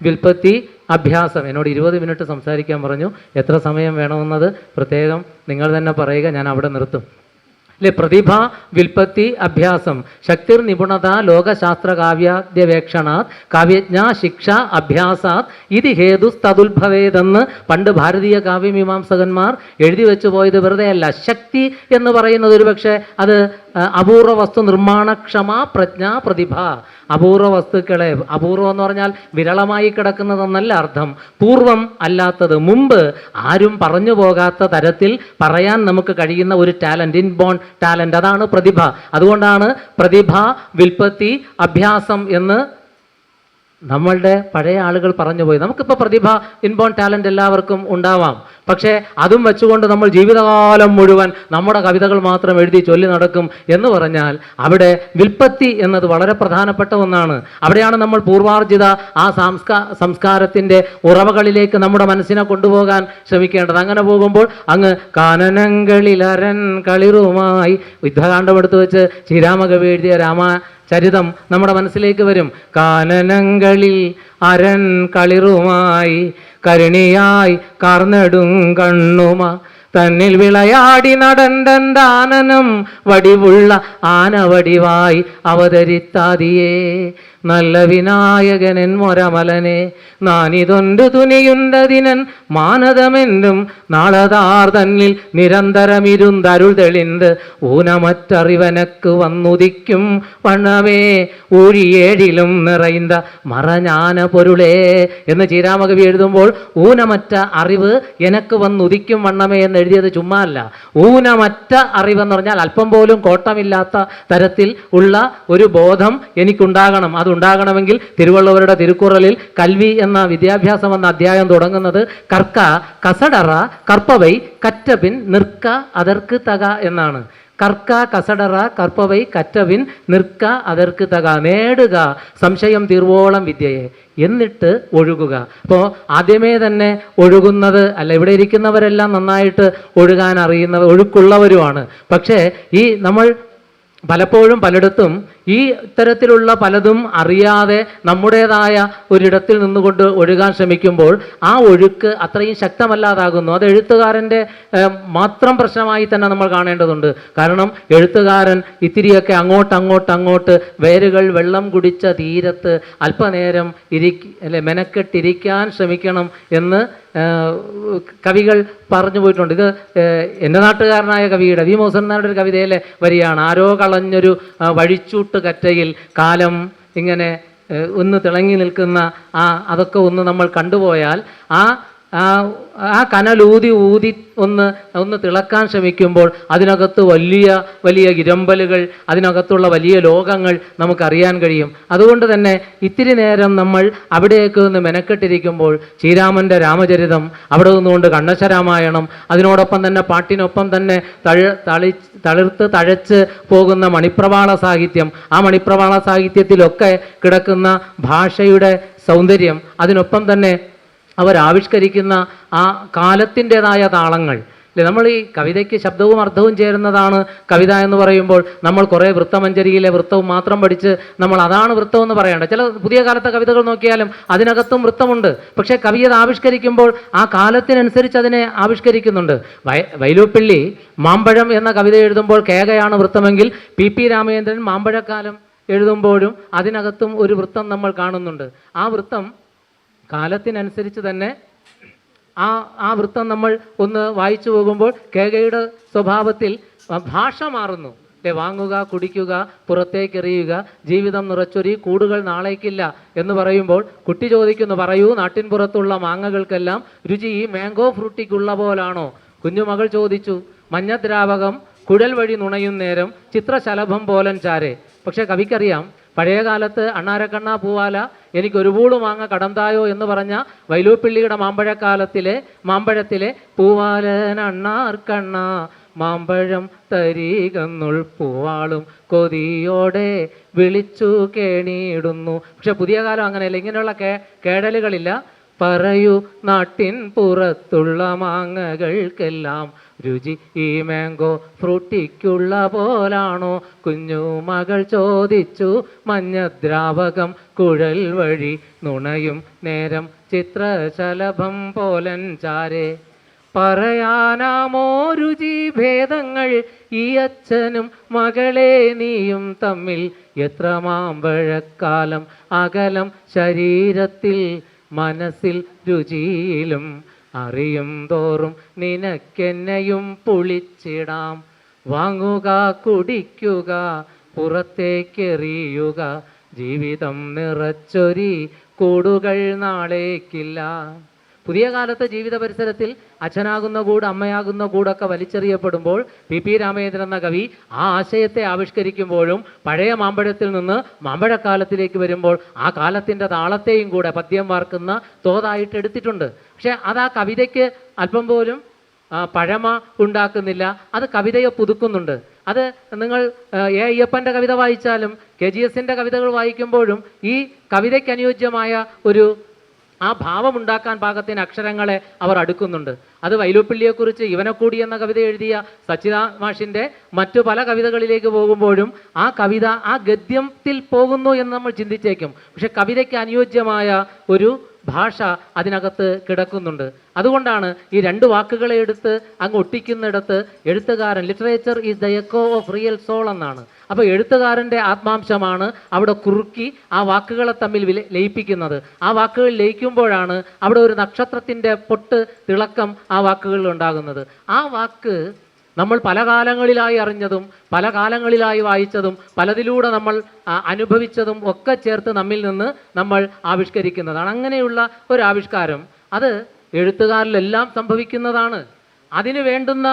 വ്യുൽപ്പത്തി, അഭ്യാസം. എന്നോട് 20 മിനിറ്റ് സംസാരിക്കാൻ പറഞ്ഞു. എത്ര സമയം വേണമെന്നത് പ്രത്യേകം നിങ്ങൾ തന്നെ പറയുക, ഞാൻ അവിടെ നിർത്തും. അല്ലെ, പ്രതിഭ, വ്യുൽപ്പത്തി, അഭ്യാസം. ശക്തിർ നിപുണത ലോകശാസ്ത്ര കാവ്യാദ്യവേക്ഷണാത് കാവ്യജ്ഞ ശിക്ഷ അഭ്യാസാത് ഇത് ഹേതുസ്തതുൽഭവേതെന്ന് പണ്ട് ഭാരതീയ കാവ്യമീമാംസകന്മാർ എഴുതി വെച്ചു പോയത് വെറുതെയല്ല. ശക്തി എന്ന് പറയുന്നത് ഒരുപക്ഷെ അത് അപൂർവ വസ്തു നിർമ്മാണക്ഷമ പ്രജ്ഞ പ്രതിഭ. അപൂർവ വസ്തുക്കളെ, അപൂർവം എന്ന് പറഞ്ഞാൽ വിരളമായി കിടക്കുന്നതെന്നല്ല അർത്ഥം, പൂർവം അല്ലാത്തത്, മുമ്പ് ആരും പറഞ്ഞു പോകാത്ത തരത്തിൽ പറയാൻ നമുക്ക് കഴിയുന്ന ഒരു ടാലൻറ്റ്, ഇൻബോൺ ടാലൻറ്റ്, അതാണ് പ്രതിഭ. അതുകൊണ്ടാണ് പ്രതിഭ, വ്യുൽപ്പത്തി, അഭ്യാസം എന്ന് നമ്മളുടെ പഴയ ആളുകൾ പറഞ്ഞു പോയി. നമുക്കിപ്പോൾ പ്രതിഭ, ഇൻബോൺ ടാലൻറ്റ് എല്ലാവർക്കും ഉണ്ടാവാം. പക്ഷേ അതും വെച്ചുകൊണ്ട് നമ്മൾ ജീവിതകാലം മുഴുവൻ നമ്മുടെ കവിതകൾ മാത്രം എഴുതി ചൊല്ലി നടക്കും എന്ന് പറഞ്ഞാൽ അവിടെ വ്യുൽപ്പത്തി എന്നത് വളരെ പ്രധാനപ്പെട്ട ഒന്നാണ്. അവിടെയാണ് നമ്മൾ പൂർവാർജിത ആ സംസ്കാരത്തിൻ്റെ ഉറവകളിലേക്ക് നമ്മുടെ മനസ്സിനെ കൊണ്ടുപോകാൻ ശ്രമിക്കേണ്ടത്. അങ്ങനെ പോകുമ്പോൾ അങ്ങ് കാനനങ്ങളിൽ അരൻ കളിറുമായി യുദ്ധകാന്ഡം എടുത്തു വെച്ച് ശ്രീരാമകവി എഴുതിയ ചരിതം നമ്മുടെ മനസ്സിലേക്ക് വരും. കാനനങ്ങളിൽ അരൻ കളിറുമായി കരുണിയായി കാർന്നെടും കണ്ണുമ തന്നിൽ വിളയാടി നടണ്ടന്താനനം വടിവുള്ള ആനവടിവായി അവതരിത്താതിയേ നല്ല വിനായകനൻ മൊരമലനെ നാനിതൊണ്ടു തുനിയുണ്ടതിനൻ മാനതമെന്നും നാളതാർ തന്നിൽ നിരന്തരമിരുന്തരുൾ തെളിന്ത് ഊനമറ്ററിവനക്ക് വന്നുദിക്കും വണ്ണമേ ഊഴിയേഴിലും നിറൈന്ത മറഞ്ഞാന പൊരുളേ എന്ന് ശ്രീരാമകവി എഴുതുമ്പോൾ ഊനമറ്റ അറിവ് എനക്ക് വന്നുദിക്കും വണ്ണമേ എന്ന് എഴുതിയത് ചുമ്മാ അല്ല. ഊനമറ്റ അറിവെന്ന് പറഞ്ഞാൽ അല്പം പോലും കോട്ടമില്ലാത്ത തരത്തിൽ ഉള്ള ഒരു ബോധം എനിക്കുണ്ടാകണം. അതുണ്ടാകണമെങ്കിൽ തിരുവള്ളുവരുടെ തിരുക്കുറളിൽ കൽവി എന്ന വിദ്യാഭ്യാസം എന്ന അധ്യായം തുടങ്ങുന്നത് കർക്ക കസടറ കർപ്പവൈ കറ്റപിൻ നിർക്ക അതർക്ക് തക എന്നാണ്. കർക്ക കസടറ കർപ്പവൈ കറ്റവിൻ നിർക്ക അതർക്ക് തക. നേടുക സംശയം തീർവോളം വിദ്യയെ, എന്നിട്ട് ഒഴുകുക. അപ്പോൾ ആദ്യമേ തന്നെ ഒഴുകുന്നത് അല്ല, ഇവിടെ ഇരിക്കുന്നവരെല്ലാം നന്നായിട്ട് ഒഴുകാൻ അറിയുന്നവർ, ഒഴുക്കുള്ളവരുമാണ്. പക്ഷേ ഈ നമ്മൾ പലപ്പോഴും പലയിടത്തും ഈ ഇത്തരത്തിലുള്ള പലതും അറിയാതെ നമ്മുടേതായ ഒരിടത്തിൽ നിന്നുകൊണ്ട് ഒഴുകാൻ ശ്രമിക്കുമ്പോൾ ആ ഒഴുക്ക് അത്രയും ശക്തമല്ലാതാകുന്നു. അത് എഴുത്തുകാരൻ്റെ മാത്രം പ്രശ്നമായി തന്നെ നമ്മൾ കാണേണ്ടതുണ്ട്. കാരണം എഴുത്തുകാരൻ ഇത്തിരിയൊക്കെ അങ്ങോട്ട് വേരുകൾ വെള്ളം കുടിച്ച തീരത്ത് അല്പനേരം മെനക്കെട്ടിരിക്കാൻ ശ്രമിക്കണം എന്ന് കവികൾ പറഞ്ഞു പോയിട്ടുണ്ട്. ഇത് എൻ്റെ നാട്ടുകാരനായ കവിയുടെ വി മോഹൻ നായരുടെ ഒരു കവിതയിലെ വരിയാണ്. ആരോ കളഞ്ഞൊരു വഴിച്ചൂട്ട് കറ്റയിൽ കാലം ഇങ്ങനെ ഒന്ന് തിളങ്ങി നിൽക്കുന്ന അതൊക്കെ ഒന്ന് നമ്മൾ കണ്ടുപോയാൽ ആ ആ കനലൂതി ഊതി ഒന്ന് തിളക്കാൻ ശ്രമിക്കുമ്പോൾ അതിനകത്ത് വലിയ വലിയ ഇരമ്പലുകൾ, അതിനകത്തുള്ള വലിയ ലോകങ്ങൾ നമുക്കറിയാൻ കഴിയും. അതുകൊണ്ട് തന്നെ ഇത്തിരി നേരം നമ്മൾ അവിടേക്ക് നിന്ന് മെനക്കെട്ടിരിക്കുമ്പോൾ ശ്രീരാമൻ്റെ രാമചരിതം, അവിടെ നിന്നുകൊണ്ട് കണ്ണശരാമായണം, അതിനോടൊപ്പം തന്നെ പാട്ടിനൊപ്പം തന്നെ തളിർത്ത് തഴച്ച് പോകുന്ന മണിപ്രവാള സാഹിത്യം, ആ മണിപ്രവാള സാഹിത്യത്തിലൊക്കെ കിടക്കുന്ന ഭാഷയുടെ സൗന്ദര്യം, അതിനൊപ്പം തന്നെ അവരാവിഷ്കരിക്കുന്ന ആ കാലത്തിൻ്റെതായ താളങ്ങൾ അല്ലേ. നമ്മൾ ഈ കവിതയ്ക്ക് ശബ്ദവും അർത്ഥവും ചേരുന്നതാണ് കവിത എന്ന് പറയുമ്പോൾ നമ്മൾ കുറേ വൃത്തമഞ്ജരിയിലെ വൃത്തവും മാത്രം പഠിച്ച് നമ്മൾ അതാണ് വൃത്തം എന്ന് പറയേണ്ട. ചില പുതിയ കാലത്തെ കവിതകൾ നോക്കിയാലും അതിനകത്തും വൃത്തമുണ്ട്. പക്ഷേ കവി അത് ആവിഷ്കരിക്കുമ്പോൾ ആ കാലത്തിനനുസരിച്ച് അതിനെ ആവിഷ്കരിക്കുന്നുണ്ട്. വൈലോപ്പിള്ളി മാമ്പഴം എന്ന കവിത എഴുതുമ്പോൾ കേകയാണ് വൃത്തമെങ്കിൽ പി രാമചന്ദ്രൻ മാമ്പഴക്കാലം എഴുതുമ്പോഴും അതിനകത്തും ഒരു വൃത്തം നമ്മൾ കാണുന്നുണ്ട്. ആ വൃത്തം കാലത്തിനനുസരിച്ച് തന്നെ ആ വൃത്തം നമ്മൾ ഒന്ന് വായിച്ചു പോകുമ്പോൾ കേകയുടെ സ്വഭാവത്തിൽ ഭാഷ മാറുന്നു. വാങ്ങുക, കുടിക്കുക, പുറത്തേക്കെറിയുക, ജീവിതം നിറച്ചൊരി കൂടുകൾ നാളേക്കില്ല എന്ന് പറയുമ്പോൾ കുട്ടി ചോദിക്കുന്നു, പറയൂ നാട്ടിൻ പുറത്തുള്ള മാങ്ങകൾക്കെല്ലാം രുചി ഈ മാംഗോ ഫ്രൂട്ടിക്കുള്ള പോലാണോ? കുഞ്ഞുമകൾ ചോദിച്ചു. മഞ്ഞദ്രാവകം കുഴൽ വഴി നുണയും നേരം ചിത്രശലഭം പോലൻ ചാരെ. പക്ഷെ കവിക്കറിയാം, പഴയ കാലത്ത് അണ്ണാരക്കണ്ണ പൂവാല എനിക്കൊരു പൂള് മാങ്ങ കടന്തായോ എന്ന് പറഞ്ഞ വൈലോപ്പിള്ളിയുടെ മാമ്പഴത്തിലെ പൂവാലൻ അണ്ണാർക്കണ്ണ മാമ്പഴം തരീകന്നുൾ പൂവാളും കൊതിയോടെ വിളിച്ചു കേണിയിടുന്നു. പക്ഷെ പുതിയ കാലം അങ്ങനെയല്ല, ഇങ്ങനെയുള്ള കേടലുകളില്ല. പറയൂ നാട്ടിൻ പുറത്തുള്ള മാങ്ങകൾക്കെല്ലാം രുചി ഈ മാംഗോ ഫ്രൂട്ടിക്കുള്ള പോലാണോ? കുഞ്ഞുമകൾ ചോദിച്ചു. മഞ്ഞദ്രാവകം കുഴൽ വഴി നുണയും നേരം ചിത്രശലഭം പോലൻ ചാരെ. പറയാനാമോ രുചി ഭേദങ്ങൾ ഈ അച്ഛനും മകളെ നീയും തമ്മിൽ? എത്ര മാമ്പഴക്കാലം അകലം ശരീരത്തിൽ മനസ്സിൽ രുചിയിലും അറിയും തോറും നിനക്കെന്നെയും പുളിച്ചിടാം. വാങ്ങുക, കുടിക്കുക, പുറത്തേക്കെറിയുക, ജീവിതം നിറച്ചൊരി കൂടുകൾ നാളേക്കില്ല. പുതിയ കാലത്തെ ജീവിത പരിസരത്തിൽ അച്ഛനാകുന്ന കൂട്, അമ്മയാകുന്ന കൂടൊക്കെ വലിച്ചെറിയപ്പെടുമ്പോൾ പി രാമചന്ദ്രൻ എന്ന കവി ആ ആശയത്തെ ആവിഷ്കരിക്കുമ്പോഴും പഴയ മാമ്പഴത്തിൽ നിന്ന് മാമ്പഴക്കാലത്തിലേക്ക് വരുമ്പോൾ ആ കാലത്തിൻ്റെ താളത്തെയും കൂടെ പദ്യം വാർക്കുന്ന തോതായിട്ട് എടുത്തിട്ടുണ്ട്. പക്ഷെ അത് ആ കവിതയ്ക്ക് അല്പം പോലും പഴമ ഉണ്ടാക്കുന്നില്ല, അത് കവിതയെ പുതുക്കുന്നുണ്ട്. അത് നിങ്ങൾ അയ്യപ്പൻ്റെ കവിത വായിച്ചാലും KGSൻ്റെ കവിതകൾ വായിക്കുമ്പോഴും ഈ കവിതയ്ക്ക് അനുയോജ്യമായ ആ ഭാവമുണ്ടാക്കാൻ പാകത്തിന് അക്ഷരങ്ങളെ അവർ അടുക്കുന്നുണ്ട്. അത് വൈലോപ്പിള്ളിയെക്കുറിച്ച് ഇവനെക്കൂടി എന്ന കവിത എഴുതിയ സച്ചിദാനന്ദ മാഷിൻ്റെ മറ്റു പല കവിതകളിലേക്ക് പോകുമ്പോഴും ആ കവിത ആ ഗദ്യത്തിൽ പോകുന്നു എന്ന് നമ്മൾ ചിന്തിച്ചേക്കും. പക്ഷെ കവിതയ്ക്ക് അനുയോജ്യമായ ഒരു ഭാഷ അതിനകത്ത് കിടക്കുന്നുണ്ട്. അതുകൊണ്ടാണ് ഈ രണ്ട് വാക്കുകളെ എടുത്ത് അങ്ങ് ഒട്ടിക്കുന്നിടത്ത് എഴുത്തുകാരൻ, literature is the echo of real soul എന്നാണ്. അപ്പോൾ എഴുത്തുകാരൻ്റെ ആത്മാംശമാണ് അവിടെ കുറുക്കി ആ വാക്കുകളെ തമ്മിൽ ലയിപ്പിക്കുന്നത്. ആ വാക്കുകൾ ലയിക്കുമ്പോഴാണ് അവിടെ ഒരു നക്ഷത്രത്തിൻ്റെ പൊട്ട് തിളക്കം ആ വാക്കുകളിൽ ഉണ്ടാകുന്നത്. ആ വാക്ക് നമ്മൾ പല കാലങ്ങളിലായി അറിഞ്ഞതും പല കാലങ്ങളിലായി വായിച്ചതും പലതിലൂടെ നമ്മൾ അനുഭവിച്ചതും ഒക്കെ ചേർത്ത് നമ്മിൽ നിന്ന് നമ്മൾ ആവിഷ്കരിക്കുന്നതാണ്. അങ്ങനെയുള്ള ഒരു ആവിഷ്കാരം അത് എഴുത്തുകാരിലെല്ലാം സംഭവിക്കുന്നതാണ്. അതിന് വേണ്ടുന്ന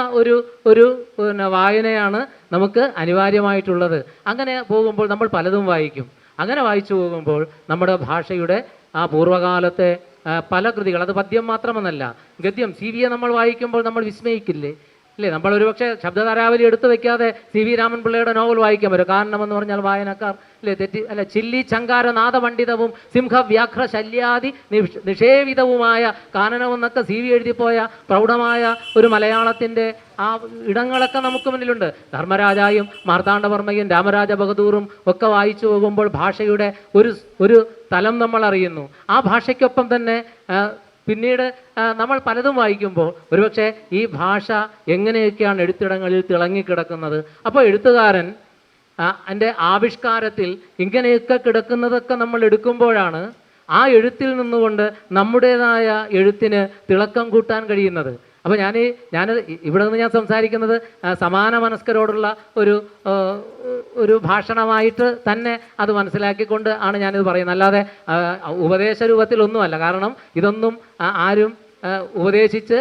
ഒരു വായനയാണ് നമുക്ക് അനിവാര്യമായിട്ടുള്ളത്. അങ്ങനെ പോകുമ്പോൾ നമ്മൾ പലതും വായിക്കും. അങ്ങനെ വായിച്ചു പോകുമ്പോൾ നമ്മുടെ ഭാഷയുടെ ആ പൂർവ്വകാലത്തെ പല കൃതികൾ, അത് പദ്യം മാത്രമെന്നല്ല, ഗദ്യം, CV നമ്മൾ വായിക്കുമ്പോൾ നമ്മൾ വിസ്മയിക്കില്ലേ അല്ലേ? നമ്മൾ ഒരുപക്ഷെ ശബ്ദധാരാവലി എടുത്തു വെക്കാതെ CV രാമൻപിള്ളയുടെ നോവൽ വായിക്കാൻ പറ്റും. കാരണമെന്ന് പറഞ്ഞാൽ വായനക്കാർ അല്ലേ അല്ല, ചില്ലി ചങ്കാര നാദപണ്ഡിതവും സിംഹവ്യാഘ്ര ശല്യാദി നിഷേവിതവുമായ കാനനമെന്നൊക്കെ CV എഴുതിപ്പോയ പ്രൗഢമായ ഒരു മലയാളത്തിൻ്റെ ആ ഇടങ്ങളൊക്കെ നമുക്ക് മുന്നിലുണ്ട്. ധർമ്മരാജായും മാർത്താണ്ഡവർമ്മയും രാമരാജ ബഹദൂറും ഒക്കെ വായിച്ചു പോകുമ്പോൾ ഭാഷയുടെ ഒരു തലം നമ്മൾ അറിയുന്നു. ആ ഭാഷയ്ക്കൊപ്പം തന്നെ പിന്നീട് നമ്മൾ പലതും വായിക്കുമ്പോൾ ഒരുപക്ഷെ ഈ ഭാഷ എങ്ങനെയൊക്കെയാണ് എഴുത്തിടങ്ങളിൽ തിളങ്ങിക്കിടക്കുന്നത്. അപ്പോൾ എഴുത്തുകാരൻ എൻ്റെ ആവിഷ്കാരത്തിൽ ഇങ്ങനെയൊക്കെ കിടക്കുന്നതൊക്കെ നമ്മൾ എടുക്കുമ്പോഴാണ് ആ എഴുത്തിൽ നിന്നുകൊണ്ട് നമ്മുടേതായ എഴുത്തിന് തിളക്കം കൂട്ടാൻ കഴിയുന്നത്. അപ്പോൾ ഞാൻ ഇവിടെ നിന്ന് ഞാൻ സംസാരിക്കുന്നത് സമാന മനസ്കരോടുള്ള ഒരു ഭാഷണമായിട്ട് തന്നെ അത് മനസ്സിലാക്കിക്കൊണ്ട് ആണ് ഞാനിത് പറയുന്നത്. അല്ലാതെ ഉപദേശ രൂപത്തിലൊന്നുമല്ല. കാരണം ഇതൊന്നും ആരും ഉപദേശിച്ച്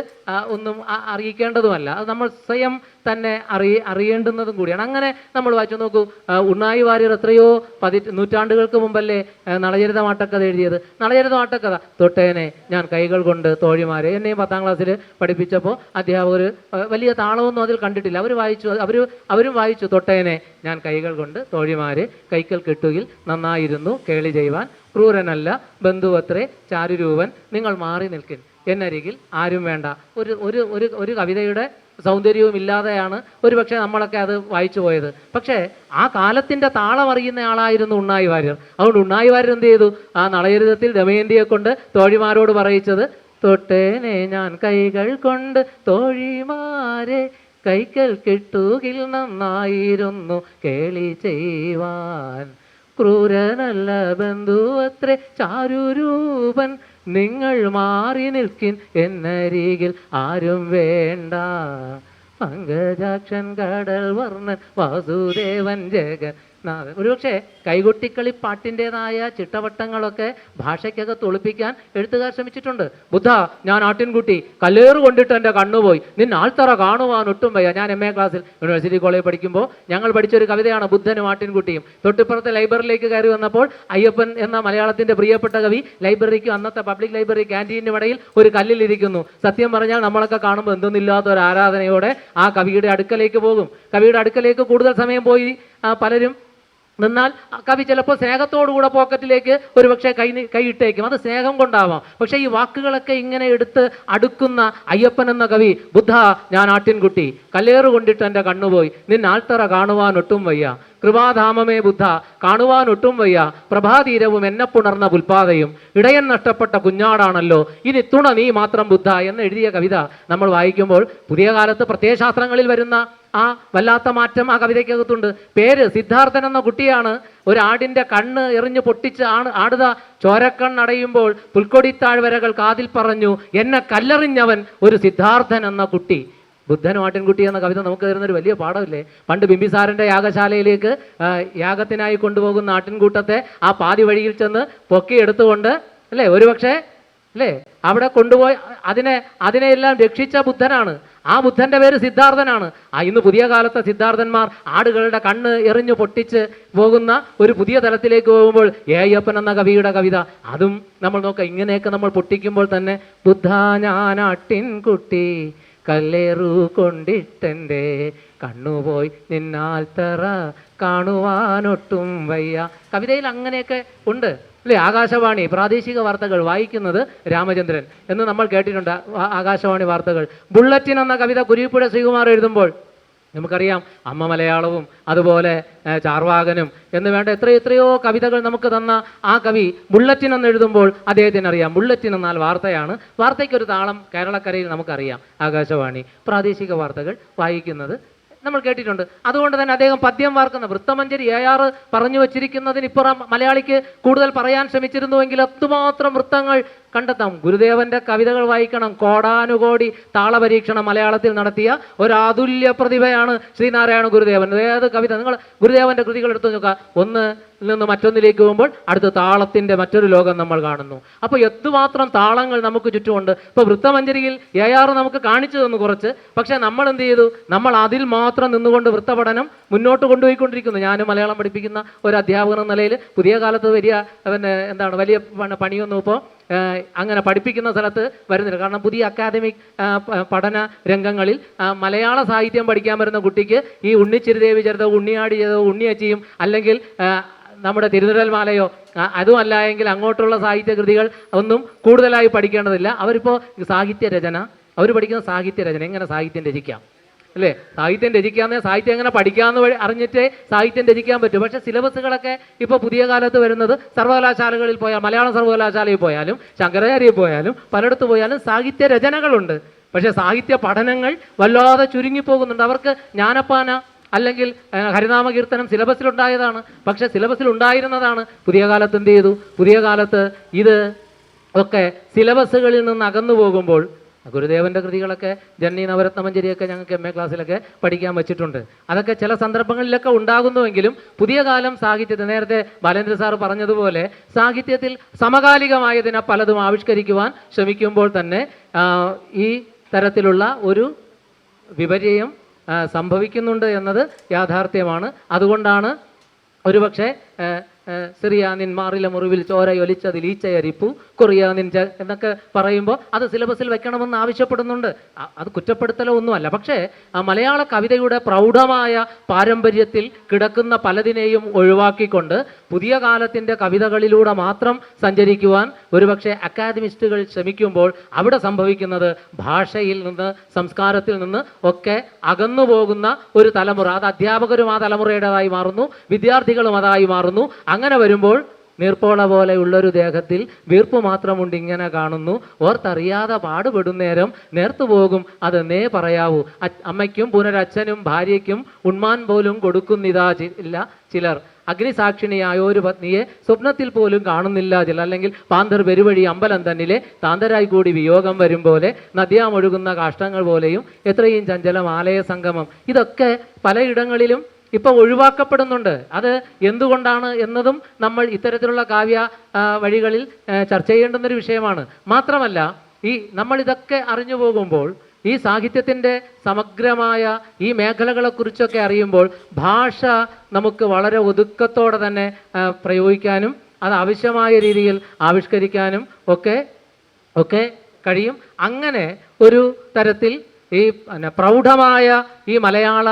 ഒന്നും അറിയിക്കേണ്ടതുമല്ല. അത് നമ്മൾ സ്വയം തന്നെ അറിയേണ്ടുന്നതും കൂടിയാണ്. അങ്ങനെ നമ്മൾ വായിച്ചു നോക്കൂ, ഉണ്ണായി വാര്യർ എത്രയോ നൂറ്റാണ്ടുകൾക്ക് മുമ്പല്ലേ നളചരിതം ആട്ടക്കഥ എഴുതിയത്. നളചരിതം ആട്ടക്കഥ തൊട്ടേനെ ഞാൻ കൈകൾ കൊണ്ട് തോഴിമാരെ, എന്നെയും 10ാം ക്ലാസ്സിൽ പഠിപ്പിച്ചപ്പോൾ അധ്യാപകർ വലിയ താളമൊന്നും അതിൽ കണ്ടിട്ടില്ല. അവരും വായിച്ചു തൊട്ടേനെ ഞാൻ കൈകൾ കൊണ്ട് തോഴിമാരെ കൈക്കൽ കെട്ടുകിൽ നന്നായിരുന്നു കേളി ചെയ്യുവാൻ, ക്രൂരനല്ല ബന്ധുവത്രേ ചാരുരൂപൻ നിങ്ങൾ മാറി നിൽക്കിൻ എന്നരികിൽ ആരും വേണ്ട. ഒരു കവിതയുടെ സൗന്ദര്യവും ഇല്ലാതെയാണ് ഒരുപക്ഷെ നമ്മളൊക്കെ അത് വായിച്ചു പോയത്. പക്ഷേ ആ കാലത്തിൻ്റെ താളം അറിയുന്ന ആളായിരുന്നു ഉണ്ണായി വാര്യർ. അതുകൊണ്ട് ഉണ്ണായി വാര്യർ എന്ത് ചെയ്തു? ആ നളചരിതത്തിൽ ദമയന്തിയെ കൊണ്ട് തോഴിമാരോട് പറയിച്ചത് തൊട്ടേനെ ഞാൻ കൈകൾ കൊണ്ട് തോഴിമാരെ കൈക്കൽ കെട്ടുകിൽ നന്നായിരുന്നു കേളി ചെയ്യുവാൻ, ക്രൂരനല്ല ബന്ധുവത്രേ ചാരുരൂപൻ നിങ്ങൾ മാറി നിൽക്കിൻ എന്നരികിൽ ആരും വേണ്ട, പങ്കജാക്ഷൻ കടൽ വർണ്ണൻ വാസുദേവൻ ജഗൻ. ഒരുപക്ഷെ കൈകൊട്ടിക്കളി പാട്ടിൻ്റെതായ ചിട്ടവട്ടങ്ങളൊക്കെ ഭാഷയ്ക്കകത്ത് ഒളിപ്പിക്കാൻ എഴുത്തുകാർ ശ്രമിച്ചിട്ടുണ്ട്. ബുദ്ധ ഞാൻ ആട്ടിൻകുട്ടി കല്ലേറ് കൊണ്ടിട്ട് എൻ്റെ കണ്ണുപോയി നിന്നെ ആൾത്തറ കാണുവാൻ ഒട്ടും വയ്യ. ഞാൻ MA ക്ലാസ്സിൽ യൂണിവേഴ്സിറ്റി കോളേജിൽ പഠിക്കുമ്പോൾ ഞങ്ങൾ പഠിച്ചൊരു കവിതയാണ് ബുദ്ധനും ആട്ടിൻകുട്ടിയും. തൊട്ടിപ്പുറത്തെ ലൈബ്രറിയിലേക്ക് കയറി വന്നപ്പോൾ അയ്യപ്പൻ എന്ന മലയാളത്തിൻ്റെ പ്രിയപ്പെട്ട കവി ലൈബ്രറിക്ക്, അന്നത്തെ പബ്ലിക് ലൈബ്രറി ക്യാൻറ്റീൻ്റെ ഇടയിൽ ഒരു കല്ലിലിരിക്കുന്നു. സത്യം പറഞ്ഞാൽ നമ്മളൊക്കെ കാണുമ്പോൾ എന്തൊന്നില്ലാത്ത ഒരു ആരാധനയോടെ ആ കവിയുടെ അടുക്കലേക്ക് പോകും. കവിയുടെ അടുക്കലേക്ക് കൂടുതൽ സമയം പോയി പലരും നിന്നാൽ കവി ചിലപ്പോൾ സ്നേഹത്തോടുകൂടെ പോക്കറ്റിലേക്ക് ഒരുപക്ഷെ കൈയിട്ടേക്കും. അത് സ്നേഹം കൊണ്ടാവാം. പക്ഷേ ഈ വാക്കുകളൊക്കെ ഇങ്ങനെ എടുത്ത് അടുക്കുന്ന അയ്യപ്പൻ എന്ന കവി ബുദ്ധ ഞാൻ ആട്ടിൻകുട്ടി കല്ലേറ് കൊണ്ടിട്ട് എൻ്റെ കണ്ണുപോയി നിന്നെ ആൾത്തറ കാണുവാൻ ഒട്ടും വയ്യ, കൃപാധാമമേ ബുദ്ധ കാണുവാൻ ഒട്ടും വയ്യ, പ്രഭാതീരവും എന്നെ പുണർന്ന പുൽപ്പാതയും ഇടയൻ നഷ്ടപ്പെട്ട കുഞ്ഞാടാണല്ലോ ഇനി തുണ നീ മാത്രം ബുദ്ധ എന്ന് എഴുതിയ കവിത നമ്മൾ വായിക്കുമ്പോൾ പുതിയ കാലത്ത് പ്രത്യയശാസ്ത്രങ്ങളിൽ വരുന്ന ആ വല്ലാത്ത മാറ്റം ആ കവിതയ്ക്കകത്തുണ്ട്. പേര് സിദ്ധാർത്ഥൻ എന്ന കുട്ടിയാണ്. ഒരു ആടിൻ്റെ കണ്ണ് എറിഞ്ഞ് പൊട്ടിച്ച് ആടുത ചോരക്കണ്ണടയുമ്പോൾ പുൽക്കൊടി താഴ്വരകൾ കാതിൽ പറഞ്ഞു എന്നെ കല്ലെറിഞ്ഞവൻ ഒരു സിദ്ധാർത്ഥൻ എന്ന കുട്ടി. ബുദ്ധനും ആട്ടിൻകുട്ടി എന്ന കവിത നമുക്ക് തരുന്നൊരു വലിയ പാഠമില്ലേ? പണ്ട് ബിംബിസാരൻ്റെ യാഗശാലയിലേക്ക് യാഗത്തിനായി കൊണ്ടുപോകുന്ന ആട്ടിൻകൂട്ടത്തെ ആ പാതി വഴിയിൽ ചെന്ന് പൊക്കിയെടുത്തുകൊണ്ട് അല്ലേ ഒരുപക്ഷെ അല്ലേ അവിടെ കൊണ്ടുപോയി അതിനെയെല്ലാം രക്ഷിച്ച ബുദ്ധനാണ്. ആ ബുദ്ധൻ്റെ പേര് സിദ്ധാർത്ഥനാണ്. ഇന്ന് പുതിയ കാലത്തെ സിദ്ധാർത്ഥന്മാർ ആടുകളുടെ കണ്ണ് എറിഞ്ഞു പൊട്ടിച്ച് പോകുന്ന ഒരു പുതിയ തലത്തിലേക്ക് പോകുമ്പോൾ അയ്യപ്പൻ എന്ന കവിയുടെ കവിത അതും നമ്മൾ നോക്കാം. ഇങ്ങനെയൊക്കെ നമ്മൾ പൊട്ടിക്കുമ്പോൾ തന്നെ ബുദ്ധ ഞാനാട്ടിൻകുട്ടി കല്ലേറു കൊണ്ടിട്ടെൻ്റെ കണ്ണുപോയി നിന്നാൽ തറ കാണുവാനൊട്ടും വയ്യ. കവിതയിൽ അങ്ങനെയൊക്കെ ഉണ്ട് അല്ലേ? ആകാശവാണി പ്രാദേശിക വാർത്തകൾ വായിക്കുന്നത് രാമചന്ദ്രൻ എന്ന് നമ്മൾ കേട്ടിട്ടുണ്ട്. ആകാശവാണി വാർത്തകൾ. ബുള്ളറ്റിൻ എന്ന കവിത കുരിപ്പുഴ ശ്രീകുമാർ എഴുതുമ്പോൾ നമുക്കറിയാം അമ്മ മലയാളവും അതുപോലെ ചാർവാകനും എന്ന് വേണ്ട എത്രയോ കവിതകൾ നമുക്ക് തന്ന ആ കവി ബുള്ളറ്റിൻ എന്ന് എഴുതുമ്പോൾ അദ്ദേഹത്തിന് അറിയാം ബുള്ളറ്റിൻ എന്നാൽ വാർത്തയാണ്. വാർത്തയ്ക്കൊരു താളം കേരളക്കരയിൽ നമുക്കറിയാം. ആകാശവാണി പ്രാദേശിക വാർത്തകൾ വായിക്കുന്നത് നമ്മൾ കേട്ടിട്ടുണ്ട്. അതുകൊണ്ട് തന്നെ അദ്ദേഹം പദ്യം വാർക്കുന്ന വൃത്തമഞ്ജരി AR പറഞ്ഞു വച്ചിരിക്കുന്നതിനിപ്പുറം മലയാളിക്ക് കൂടുതൽ പറയാൻ ശ്രമിച്ചിരുന്നുവെങ്കിൽ അതുമാത്രം വൃത്തങ്ങൾ കണ്ടെത്താം. ഗുരുദേവന്റെ കവിതകൾ വായിക്കണം. കോടാനുകോടി താളപരീക്ഷണം മലയാളത്തിൽ നടത്തിയ ഒരു അതുല്യ പ്രതിഭയാണ് ശ്രീനാരായണ ഗുരുദേവൻ. ഏത് കവിത നിങ്ങൾ ഗുരുദേവന്റെ കൃതികൾ എടുത്തു നോക്കുക, ഒന്ന് നിന്ന് മറ്റൊന്നിലേക്ക് പോകുമ്പോൾ അടുത്ത താളത്തിൻ്റെ മറ്റൊരു ലോകം നമ്മൾ കാണുന്നു. അപ്പോൾ എന്തുമാത്രം താളങ്ങൾ നമുക്ക് ചുറ്റുമുണ്ട്. ഇപ്പോൾ വൃത്തമഞ്ജരിയിൽ AR നമുക്ക് കാണിച്ചു തന്നു കുറച്ച്. പക്ഷേ നമ്മൾ എന്ത് ചെയ്തു? നമ്മൾ അതിൽ മാത്രം നിന്നുകൊണ്ട് വൃത്തപഠനം മുന്നോട്ട് കൊണ്ടുപോയിക്കൊണ്ടിരിക്കുന്നു. ഞാനും മലയാളം പഠിപ്പിക്കുന്ന ഒരു അധ്യാപകൻ എന്ന നിലയിൽ പുതിയ കാലത്ത് വലിയ വലിയ പണിയൊന്നും ഇപ്പോൾ അങ്ങനെ പഠിപ്പിക്കുന്ന സ്ഥലത്ത് വരുന്നില്ല. കാരണം പുതിയ അക്കാദമിക് പഠന രംഗങ്ങളിൽ മലയാള സാഹിത്യം പഠിക്കാൻ വരുന്ന കുട്ടിക്ക് ഈ ഉണ്ണിച്ചിരുദേവി ചരിതവും ഉണ്ണിയാടി ചരിതവും ഉണ്ണിയച്ചിയും അല്ലെങ്കിൽ നമ്മുടെ തിരുനിഴൽമാലയോ അതുമല്ല എങ്കിൽ അങ്ങോട്ടുള്ള സാഹിത്യകൃതികൾ ഒന്നും കൂടുതലായി പഠിക്കേണ്ടതില്ല. അവരിപ്പോൾ സാഹിത്യരചന അവർ പഠിക്കുന്ന സാഹിത്യരചന, എങ്ങനെ സാഹിത്യം രചിക്കാം അല്ലേ? സാഹിത്യം രചിക്കാമെന്ന് സാഹിത്യം എങ്ങനെ പഠിക്കാമെന്ന് അറിഞ്ഞിട്ടേ സാഹിത്യം രചിക്കാൻ പറ്റും. പക്ഷേ സിലബസുകളൊക്കെ ഇപ്പോൾ പുതിയ കാലത്ത് വരുന്നത് സർവകലാശാലകളിൽ പോയാൽ മലയാളം സർവകലാശാലയിൽ പോയാലും ശങ്കരാചാര്യയിൽ പോയാലും പലയിടത്ത് പോയാലും സാഹിത്യ രചനകളുണ്ട്. പക്ഷേ സാഹിത്യ പഠനങ്ങൾ വല്ലാതെ ചുരുങ്ങിപ്പോകുന്നുണ്ട്. അവർക്ക് ജ്ഞാനപ്പാന അല്ലെങ്കിൽ ഹരിനാമകീർത്തനം സിലബസിലുണ്ടായതാണ്. പക്ഷേ സിലബസിലുണ്ടായിരുന്നതാണ്. പുതിയ കാലത്ത് എന്ത് ചെയ്തു? പുതിയ കാലത്ത് ഇത് ഒക്കെ സിലബസുകളിൽ നിന്ന് അകന്നു പോകുമ്പോൾ ഗുരുദേവൻ്റെ കൃതികളൊക്കെ ജന്നി നവരത്നമഞ്ജരിയൊക്കെ ഞങ്ങൾക്ക് MA ക്ലാസ്സിലൊക്കെ പഠിക്കാൻ വെച്ചിട്ടുണ്ട്. അതൊക്കെ ചില സന്ദർഭങ്ങളിലൊക്കെ ഉണ്ടാകുന്നുവെങ്കിലും പുതിയ കാലം സാഹിത്യത്തിൽ നേരത്തെ ബാലേന്ദ്ര സാർ പറഞ്ഞതുപോലെ സാഹിത്യത്തിൽ സമകാലികമായതിനെ പലതും ആവിഷ്കരിക്കുവാൻ ശ്രമിക്കുമ്പോൾ തന്നെ ഈ തരത്തിലുള്ള ഒരു വിപര്യം സംഭവിക്കുന്നുണ്ട് എന്നത് യാഥാർത്ഥ്യമാണ്. അതുകൊണ്ടാണ് ഒരുപക്ഷെ സിറിയ നിൻ മാറിലെ മുറിവിൽ ചോരയൊലിച്ചതിൽ ഈച്ചയരിപ്പു കൊറിയ നിൻ എന്നൊക്കെ പറയുമ്പോൾ അത് സിലബസിൽ വെക്കണമെന്ന് ആവശ്യപ്പെടുന്നുണ്ട്. അത് കുറ്റപ്പെടുത്തലോ ഒന്നുമല്ല. പക്ഷേ മലയാള കവിതയുടെ പ്രൗഢമായ പാരമ്പര്യത്തിൽ കിടക്കുന്ന പലതിനെയും ഒഴിവാക്കിക്കൊണ്ട് പുതിയ കാലത്തിൻ്റെ കവിതകളിലൂടെ മാത്രം സഞ്ചരിക്കുവാൻ ഒരുപക്ഷെ അക്കാദമിസ്റ്റുകൾ ശ്രമിക്കുമ്പോൾ അവിടെ സംഭവിക്കുന്നത് ഭാഷയിൽ നിന്ന് സംസ്കാരത്തിൽ നിന്ന് ഒക്കെ അകന്നു പോകുന്ന ഒരു തലമുറ, അത് അധ്യാപകരും ആ തലമുറയുടേതായി മാറുന്നു, വിദ്യാർത്ഥികളും അതായി മാറുന്നു. അങ്ങനെ വരുമ്പോൾ നീർപ്പോള പോലെയുള്ളൊരു ദേഹത്തിൽ വീർപ്പ് മാത്രമുണ്ട് ഇങ്ങനെ കാണുന്നു, ഓർത്തറിയാതെ പാടുപെടുന്നേരം നേർത്തു പോകും അതെന്നേ പറയാവൂ. അമ്മയ്ക്കും പുനരച്ഛനും ഭാര്യയ്ക്കും ഉണ്മാൻ പോലും കൊടുക്കുന്നിതാ ഇല്ല ചിലർ, അഗ്നിസാക്ഷിണിയായ ഒരു പത്നിയെ സ്വപ്നത്തിൽ പോലും കാണുന്നില്ല ചിലർ, അല്ലെങ്കിൽ പാന്തർ പെരുവഴി അമ്പലം തന്നിലെ താന്തരായി കൂടി വിയോഗം വരും പോലെ നദ്യാമൊഴുകുന്ന കാഷ്ടങ്ങൾ പോലെയും എത്രയും ചഞ്ചലം ആലയ സംഗമം. ഇതൊക്കെ പലയിടങ്ങളിലും ഇപ്പോൾ ഒഴിവാക്കപ്പെടുന്നുണ്ട്. അത് എന്തുകൊണ്ടാണ് എന്നതും നമ്മൾ ഇത്തരത്തിലുള്ള കാവ്യ വഴികളിൽ ചർച്ച ചെയ്യേണ്ടുന്നൊരു വിഷയമാണ്. മാത്രമല്ല നമ്മളിതൊക്കെ അറിഞ്ഞു പോകുമ്പോൾ ഈ സാഹിത്യത്തിൻ്റെ സമഗ്രമായ ഈ മേഖലകളെക്കുറിച്ചൊക്കെ അറിയുമ്പോൾ ഭാഷ നമുക്ക് വളരെ ഒതുക്കത്തോടെ തന്നെ പ്രയോഗിക്കാനും അത് ആവശ്യമായ രീതിയിൽ ആവിഷ്കരിക്കാനും ഒക്കെ കഴിയും. അങ്ങനെ ഒരു തരത്തിൽ ഈ പ്രൗഢമായ ഈ മലയാള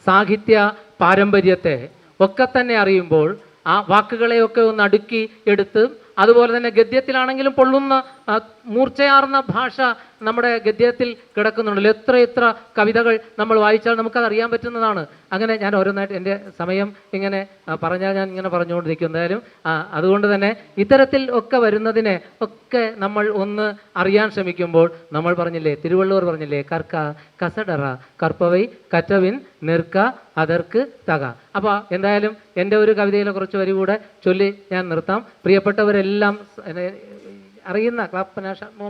സാഹിത്യ പാരമ്പര്യത്തെ ഒക്കെ തന്നെ അറിയുമ്പോൾ ആ വാക്കുകളെയൊക്കെ ഒന്ന് അടുക്കി എടുത്ത്, അതുപോലെ തന്നെ ഗദ്യത്തിലാണെങ്കിലും പൊള്ളുന്ന മൂർച്ചയാർന്ന ഭാഷ നമ്മുടെ ഗദ്യത്തിൽ കിടക്കുന്നുണ്ടല്ലോ. എത്ര കവിതകൾ നമ്മൾ വായിച്ചാൽ നമുക്കത് അറിയാൻ പറ്റുന്നതാണ്. അങ്ങനെ ഞാൻ ഓരോന്നായിട്ട് എൻ്റെ സമയം ഇങ്ങനെ പറഞ്ഞാൽ ഞാൻ ഇങ്ങനെ പറഞ്ഞുകൊണ്ടിരിക്കും. എന്തായാലും അതുകൊണ്ട് തന്നെ ഇത്തരത്തിൽ ഒക്കെ വരുന്നതിനെ ഒക്കെ നമ്മൾ ഒന്ന് അറിയാൻ ശ്രമിക്കുമ്പോൾ നമ്മൾ പറഞ്ഞില്ലേ, തിരുവള്ളുവർ പറഞ്ഞില്ലേ, കർക്ക കസടറ കർപ്പവൈ കറ്റവിൻ നിർക്ക അതർക്ക് തക. അപ്പോൾ എന്തായാലും എൻ്റെ ഒരു കവിതയിലെ കുറച്ച് വരി കൂടെ ചൊല്ലി ഞാൻ നിർത്താം. പ്രിയപ്പെട്ടവരെല്ലാം അറിയുന്ന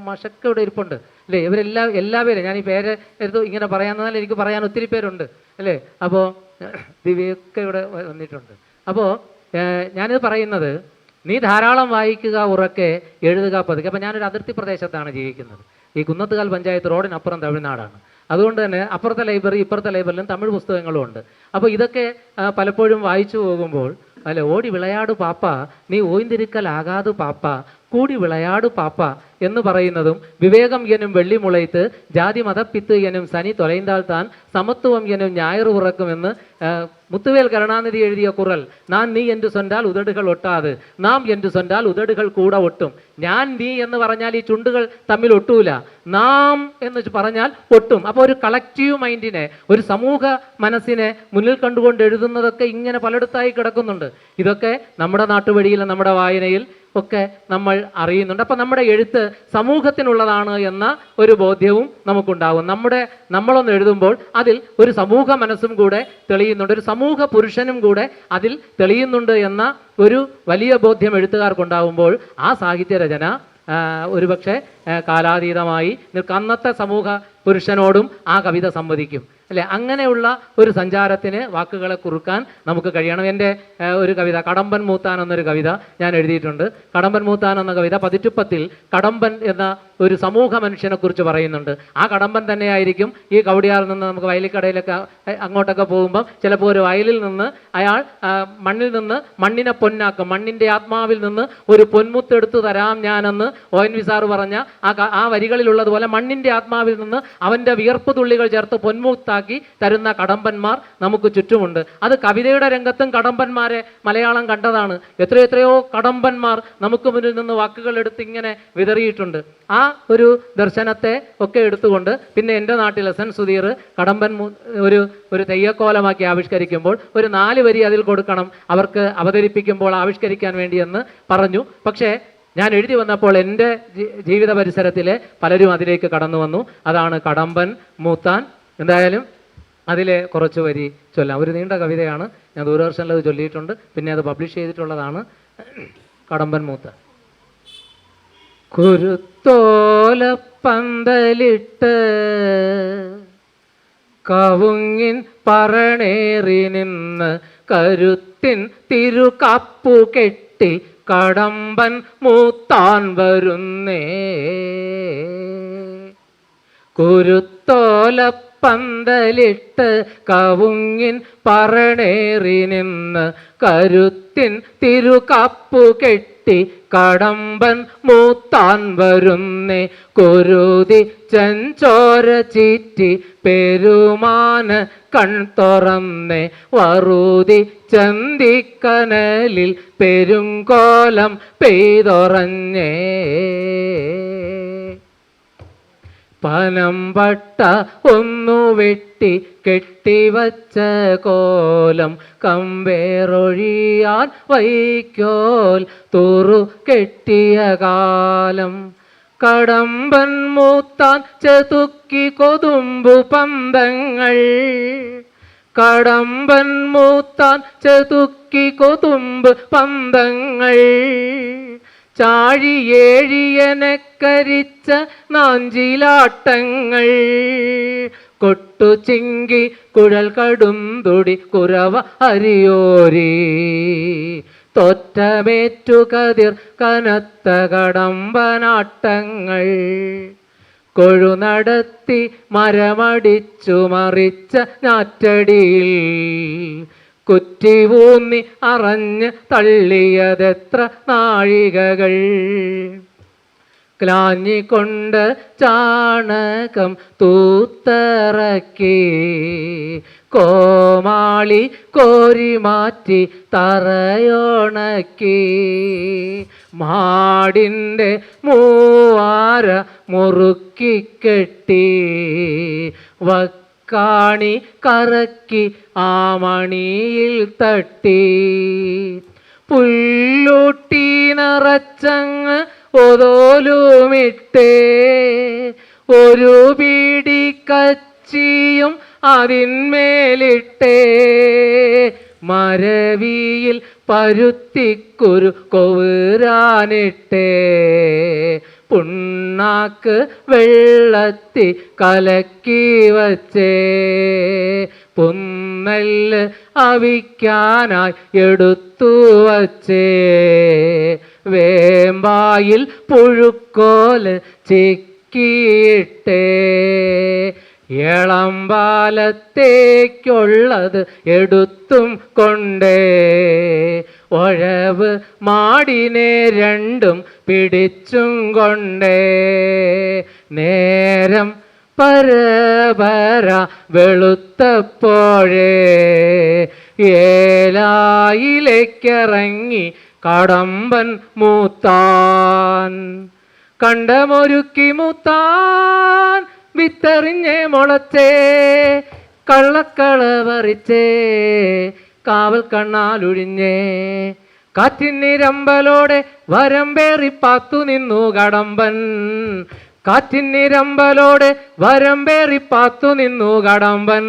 മാഷൊക്കെ ഇവിടെ ഇരിപ്പുണ്ട് അല്ലേ? എല്ലാവരും ഞാൻ ഈ പേര് എടുത്തു ഇങ്ങനെ പറയാമെന്നാൽ എനിക്ക് പറയാൻ ഒത്തിരി പേരുണ്ട് അല്ലേ? അപ്പോൾ ദിവ്യൊക്കെ ഇവിടെ വന്നിട്ടുണ്ട്. അപ്പോൾ ഞാനിത് പറയുന്നത്, നീ ധാരാളം വായിക്കുക, ഉറക്കെ എഴുതുക പതുക്കെ. അപ്പോൾ ഞാനൊരു അതിർത്തി പ്രദേശത്താണ് ജീവിക്കുന്നത്. ഈ കുന്നത്തുകാൽ പഞ്ചായത്ത് റോഡിനപ്പുറം തമിഴ്നാടാണ്. അതുകൊണ്ട് തന്നെ അപ്പുറത്തെ ലൈബ്രറി ഇപ്പുറത്തെ ലൈബ്രറിയിലും തമിഴ് പുസ്തകങ്ങളും ഉണ്ട്. അപ്പോൾ ഇതൊക്കെ പലപ്പോഴും വായിച്ചു പോകുമ്പോൾ ഓടി വിളയാടു പാപ്പ നീ ഓയ്ന്തിരിക്കലാകാതു പാപ്പ കൂടി വിളയാടു പാപ്പ എന്ന് പറയുന്നതും, വിവേകം എനും വെള്ളി മുളയ്ത്ത് ജാതി മതപ്പിത്ത് എനും സനി തൊലൈന്താൾ താൻ സമത്വം എനും ഞായറ് ഉറക്കുമെന്ന് മുത്തുവേൽ കരുണാനിധി എഴുതിയ കുറൽ. നാൻ നീ എന്ന് சொன்னால் ഉദടുകൾ ഒട്ടാത്, നാം എന്ന് சொன்னால் ഉദടുകൾ കൂടെ ഒട്ടും. ഞാൻ നീ എന്ന് പറഞ്ഞാൽ ഈ ചുണ്ടുകൾ തമ്മിൽ ഒട്ടൂല, നാം എന്ന് പറഞ്ഞാൽ ഒട്ടും. അപ്പോൾ ഒരു കളക്റ്റീവ് മൈൻഡിനെ, ഒരു സമൂഹ മനസ്സിനെ മുന്നിൽ കണ്ടുകൊണ്ട് എഴുതുന്നതൊക്കെ ഇങ്ങനെ പലയിടത്തായി കിടക്കുന്നുണ്ട്. ഇതൊക്കെ നമ്മുടെ നാട്ടുവഴിയിൽ നമ്മുടെ വായനയിൽ ഒക്കെ നമ്മൾ അറിയുന്നുണ്ട്. അപ്പം നമ്മുടെ എഴുത്ത് സമൂഹത്തിനുള്ളതാണ് എന്ന ഒരു ബോധ്യവും നമുക്കുണ്ടാകും. നമ്മളൊന്ന് എഴുതുമ്പോൾ അതിൽ ഒരു സമൂഹ മനസ്സും കൂടെ തെളിയുന്നുണ്ട്, ഒരു സമൂഹ പുരുഷനും കൂടെ അതിൽ തെളിയുന്നുണ്ട് എന്ന ഒരു വലിയ ബോധ്യം എഴുത്തുകാർക്കുണ്ടാകുമ്പോൾ ആ സാഹിത്യരചന ഒരുപക്ഷെ കാലാതീതമായി അന്നത്തെ സമൂഹ പുരുഷനോടും ആ കവിത സംവദിക്കും അല്ലേ? അങ്ങനെയുള്ള ഒരു സഞ്ചാരത്തിന് വാക്കുകളെ കുറുക്കാൻ നമുക്ക് കഴിയണം. എൻ്റെ ഒരു കവിത, കടമ്പൻ മൂത്താൻ എന്നൊരു കവിത ഞാൻ എഴുതിയിട്ടുണ്ട്. കടമ്പൻ മൂത്താൻ എന്ന കവിത പതിറ്റുപ്പത്തിൽ കടമ്പൻ എന്ന ഒരു സമൂഹ മനുഷ്യനെ കുറിച്ച് പറയുന്നുണ്ട്. ആ കടമ്പൻ തന്നെയായിരിക്കും ഈ കവടിയാറിൽ നിന്ന് നമുക്ക് വയലിക്കടയിലൊക്കെ അങ്ങോട്ടൊക്കെ പോകുമ്പം ചിലപ്പോൾ ഒരു വയലിൽ നിന്ന് അയാൾ മണ്ണിൽ നിന്ന് മണ്ണിനെ പൊന്നാക്കും, മണ്ണിൻ്റെ ആത്മാവിൽ നിന്ന് ഒരു പൊന്മുത്തെടുത്തു തരാം ഞാനെന്ന് ONV സാർ പറഞ്ഞ ആ വരികളിലുള്ളതുപോലെ മണ്ണിൻ്റെ ആത്മാവിൽ നിന്ന് അവൻ്റെ വിയർപ്പ് തുള്ളികൾ ചേർത്ത് പൊന്മുത്താക്കി തരുന്ന കടമ്പന്മാർ നമുക്ക് ചുറ്റുമുണ്ട്. അത് കവിതയുടെ രംഗത്തും കടമ്പന്മാരെ മലയാളം കണ്ടതാണ്. എത്രയോ കടമ്പന്മാർ നമുക്ക് മുന്നിൽ നിന്ന് വാക്കുകൾ എടുത്ത് ഇങ്ങനെ വിതറിയിട്ടുണ്ട്. ആ ഒരു ദർശനത്തെ ഒക്കെ എടുത്തുകൊണ്ട് പിന്നെ എൻ്റെ നാട്ടിൽ എസ് എൻ സുധീർ കടമ്പൻ ഒരു തെയ്യക്കോലമാക്കി ആവിഷ്കരിക്കുമ്പോൾ ഒരു 4 വരി അതിൽ കൊടുക്കണം അവർക്ക് അവതരിപ്പിക്കുമ്പോൾ ആവിഷ്കരിക്കാൻ വേണ്ടിയെന്ന് പറഞ്ഞു. പക്ഷേ ഞാൻ എഴുതി വന്നപ്പോൾ എൻ്റെ ജീവിത പരിസരത്തിലെ പലരും അതിലേക്ക് കടന്നു വന്നു. അതാണ് കടമ്പൻ മൂത്താൻ. എന്തായാലും അതിലെ കുറച്ച് വരി ചൊല്ലാം. ഒരു നീണ്ട കവിതയാണ്, ഞാൻ ദൂരദർശനിൽ അത് ചൊല്ലിയിട്ടുണ്ട്, പിന്നെ അത് പബ്ലിഷ് ചെയ്തിട്ടുള്ളതാണ്. കടമ്പൻ മൂത്താൻ. കുരുത്തോലപ്പന്തലിട്ട് കവുങ്ങിൻ പറണേറി നിന്ന് കരുത്തിൻ തിരുകാപ്പു കെട്ടി കടമ്പൻ മൂത്താൻ വരുന്നേ. കുരുത്തോലപ്പന്തലിട്ട് കവുങ്ങിൻ പറണേറി നിന്ന് കരുത്തിൻ തിരുകാപ്പു കെട്ടി കടമ്പൻ മൂത്താൻ വരുന്നേ. കുരുതി ചെഞ്ചോര ചീറ്റി പെരുമാന കൺ തുറന്നേ. വറുതി ചന്തിക്കനലിൽ പെരുങ്കോലം പെയ്തൊറഞ്ഞേ. പനമ്പട്ട ഒന്നു വെട്ടി കെട്ടിവച്ച കോലം കമ്പേറൊഴിയാൻ വൈക്കോൽ തുറു കെട്ടിയ കാലം. കടമ്പൻ മൂത്താൻ ചെതുക്കി കൊതുമ്പു പന്തങ്ങൾ. കടമ്പൻ മൂത്താൻ ചെതുക്കി കൊതുമ്പ് പന്തങ്ങൾ. ചാഴിയേഴിയനെ കരിച്ച നാഞ്ചിലാട്ടങ്ങൾ. കൊട്ടു ചിങ്കി കുഴൽ കടുംതുടി കുരവ അരിയോരി. തോറ്റമേറ്റു കതിർ കനത്ത കടമ്പനാട്ടങ്ങൾ. കൊഴുനടത്തി മരമടിച്ചു മറിച്ച ഞാറ്റടിയിൽ കുറ്റിവൂന്നി അറഞ്ഞ് തള്ളിയതെത്ര നാഴികകൾ. ക്ലാഞ്ഞിക്കൊണ്ട് ചാണകം തൂത്തിറക്കി കോമാളി കോരി മാറ്റി തറയോണക്കി. മാടിൻ്റെ മൂവാര മുറുക്കിക്കെട്ടി കാണി കറക്കി ആ മണിയിൽ തട്ടി. പുല്ലൂട്ടി നിറച്ചങ്ങ് ഒതോലുമിട്ടേ ഒരു പിടി കച്ചിയും അതിന്മേലിട്ടേ. മരവിയിൽ പരുത്തിക്കുരു കൊവുരാനിട്ടേ. പുണ്ണാക്ക് വെള്ളത്തി കലക്കി വച്ചേ. പുന്നല് അവിക്കാനായി എടുത്തു വച്ചേ. വേമ്പായിൽ പുഴുക്കോല് ചിക്കിയിട്ടേ. ഇളമ്പാലത്തേക്കുള്ളത് എടുത്തും കൊണ്ടേ. ഒഴവ് മാടിനെ രണ്ടും പിടിച്ചും കൊണ്ടേ. നേരം പരപര വെളുത്തപ്പോഴേ ഏലായിലേക്കിറങ്ങി കടമ്പൻ മൂത്താൻ. കണ്ടമൊരുക്കി മൂത്താൻ വിത്തെറിഞ്ഞേ മുളച്ചേ. കള്ളക്കള പറിച്ചേ കാവൽ കണ്ണാലൊഴിഞ്ഞേ. കാറ്റിനിരമ്പലോടെ വരമ്പേറി പാത്തു നിന്നു കടമ്പൻ. കാറ്റിനിരമ്പലോടെ വരമ്പേറി പാത്തു നിന്നു കടമ്പൻ.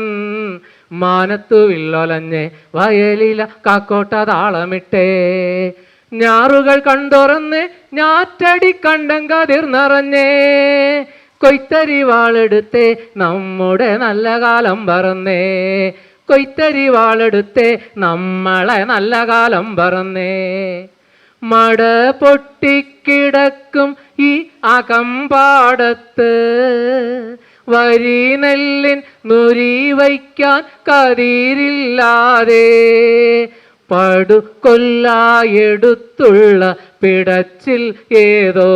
മാനത്തു വില്ലൊലഞ്ഞേ വയലില കാക്കോട്ട താളമിട്ടേ. ഞാറുകൾ കണ്ടുറന്ന് ഞാറ്റടി കണ്ടം കതിർ നിറഞ്ഞേ. കൊയ്ത്തരി വാളെടുത്തേ നമ്മുടെ നല്ല കാലം പറന്നേ. കൊയ്ത്തരി വാളെടുത്തേ നമ്മളെ നല്ല കാലം പറന്നേ. മട പൊട്ടിക്കിടക്കും ഈ അകമ്പാടത്ത് വരി നെല്ലിൻ നുരി വയ്ക്കാൻ കതിരില്ലാതെ. പടുകൊല്ലായെടുത്തുള്ള പിടച്ചിൽ ഏതോ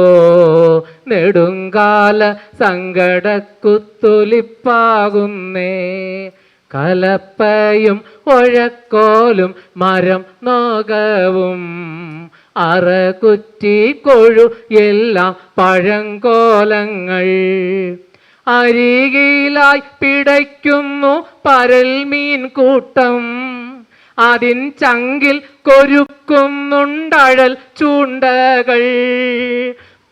നെടുങ്കാല സങ്കടക്കുത്തൊലിപ്പാകുന്നേ. കലപ്പയും ഒഴക്കോലും മരം നോകവും അറകുറ്റി കൊഴു എല്ലാം പഴങ്കോലങ്ങൾ. അരികിലായി പിടയ്ക്കുന്നു പരൽ മീൻ കൂട്ടം. അതിൻ ചങ്കിൽ കൊരുക്കുന്നുണ്ടഴൽ ചൂണ്ടകൾ.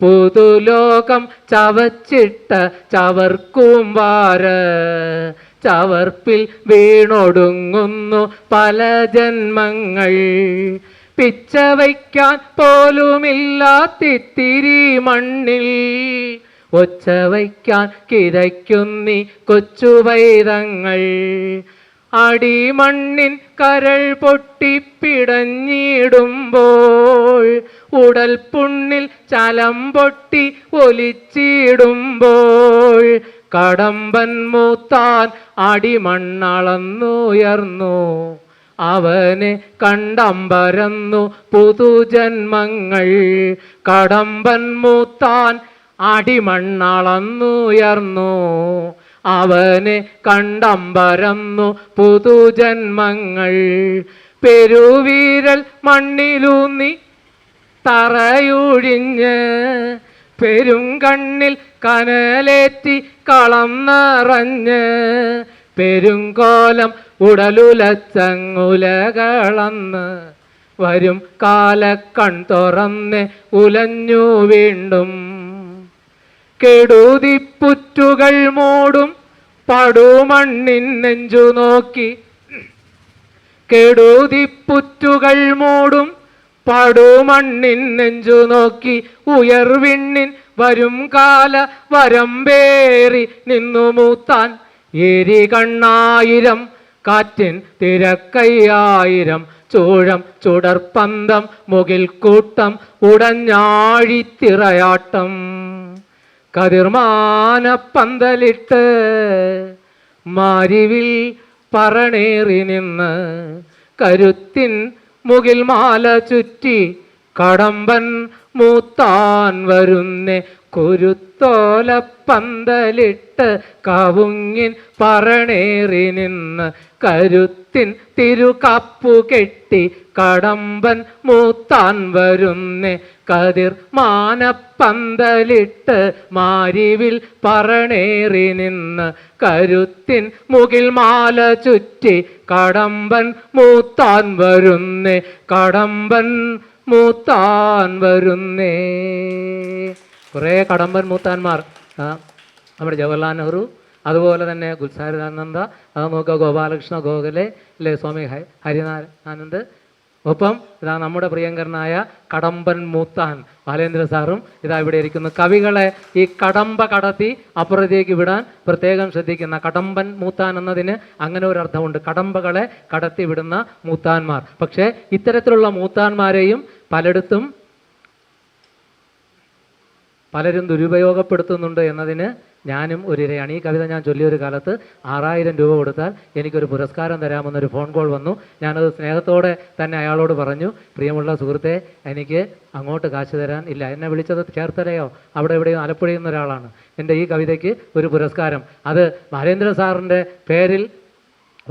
പുതുലോകം ചവച്ചിട്ട ചവർക്കൂമ്പാര ചവർപ്പിൽ വീണൊടുങ്ങുന്നു പല ജന്മങ്ങൾ. പിച്ച വയ്ക്കാൻ പോലുമില്ലാത്തിത്തിരി മണ്ണിൽ ഒച്ച വയ്ക്കാൻ കിതയ്ക്കുന്നീ കൊച്ചുവൈതങ്ങൾ. അടിമണ്ണിൻ കരൾ പൊട്ടിപ്പിടഞ്ഞിടുമ്പോൾ ഉടൽ പുണ്ണിൽ ചലം പൊട്ടി ഒലിച്ചിടുമ്പോൾ കടമ്പൻ മൂത്താൻ അടിമണ്ണളന്നുയർന്നു. അവനെ കണ്ടമ്പരന്നു പുതുജന്മങ്ങൾ. കടമ്പൻ മൂത്താൻ അടിമണ്ണളന്നുയർന്നു. അവനെ കണ്ടമ്പരന്നു പുതുജന്മങ്ങൾ. പെരുവിരൽ മണ്ണിലൂന്നി തറയുഴിഞ്ഞ് പെരുങ്കണ്ണിൽ കനലേറ്റി കളം നിറഞ്ഞ് പെരുങ്കോലം ഉടലുലച്ചങ്ങുലകളന്ന് വരും കാലക്കൺ തുറന്ന് ഉലഞ്ഞു വീണ്ടും. കെടുതിപ്പുറ്റുകൾ മൂടും പടുമണ്ണിൻ നെഞ്ചു നോക്കി. കെടുതിപ്പുറ്റുകൾ മൂടും പടുമണ്ണിൻ നെഞ്ചു നോക്കി ഉയർവിണ്ണിൻ വരും കാല വരമ്പേറി നിന്നു മൂത്താൻ. എരി കണ്ണായിരം കാറ്റിൻ തിരക്കയ്യായിരം ചൂഴം ചുടർപ്പന്തം മുകിൽ കൂട്ടം ഉടഞ്ഞാഴിത്തിറയാട്ടം. കതിർമാനപ്പന്തലിട്ട് മാരിവിൽ പറണേറി നിന്ന് കരുത്തിൻ മുകിൽ മാല ചുറ്റി കടമ്പൻ മൂത്താൻ വരുന്നേ. കുരുത്തോലപ്പന്തലിട്ട് കവുങ്ങിൻ പറണേറി നിന്ന് കരുത്തിൻ തിരുകപ്പു കെട്ടി കടമ്പൻ മൂത്താൻ വരുന്നേ. കതിർ മാനപ്പന്തലിട്ട് മാരിവിൽ പറണേറി നിന്ന് കരുത്തിൻ മുകിൽ മാല ചുറ്റി കടമ്പൻ മൂത്താൻ വരുന്നേ. കടമ്പൻ മൂത്താൻ വരുന്നേ. കുറേ കടമ്പൻ മൂത്താന്മാർ നമ്മുടെ ജവഹർലാൽ നെഹ്റു, അതുപോലെ തന്നെ ഗുൽസാരിദാനന്ദ, അത് നോക്കുക ഗോപാലകൃഷ്ണ ഗോഖലെ, അല്ലേ സ്വാമി ഹരിനാരായണാനന്ദ്, ഒപ്പം ഇതാ നമ്മുടെ പ്രിയങ്കരനായ കടമ്പൻ മൂത്താൻ ബാലേന്ദ്ര സാറും ഇതാ ഇവിടെ ഇരിക്കുന്നു. കവികളെ ഈ കടമ്പ കടത്തി അപ്പുറത്തേക്ക് വിടാൻ പ്രത്യേകം ശ്രദ്ധിക്കുന്ന കടമ്പൻ മൂത്താൻ എന്നതിന് അങ്ങനെ ഒരു അർത്ഥമുണ്ട്, കടമ്പകളെ കടത്തി വിടുന്ന മൂത്താന്മാർ. പക്ഷേ ഇത്തരത്തിലുള്ള മൂത്താന്മാരെയും പലരും ദുരുപയോഗപ്പെടുത്തുന്നുണ്ട് എന്നതിന് ഞാനും ഒരിരയാണ്. ഈ കവിത ഞാൻ ചൊല്ലിയൊരു കാലത്ത് 6000 രൂപ കൊടുത്താൽ എനിക്കൊരു പുരസ്കാരം തരാമെന്നൊരു ഫോൺ കോൾ വന്നു. ഞാനത് സ്നേഹത്തോടെ തന്നെ അയാളോട് പറഞ്ഞു, പ്രിയമുള്ള സുഹൃത്തെ, എനിക്ക് അങ്ങോട്ട് കാശ് തരാൻ ഇല്ല. എന്നെ വിളിച്ചത് ചേർത്തലയോ അവിടെ എവിടെയോ ആലപ്പുഴയിൽ നിന്നൊരാളാണ്. എൻ്റെ ഈ കവിതയ്ക്ക് ഒരു പുരസ്കാരം, അത് ബാലേന്ദ്ര സാറിൻ്റെ പേരിൽ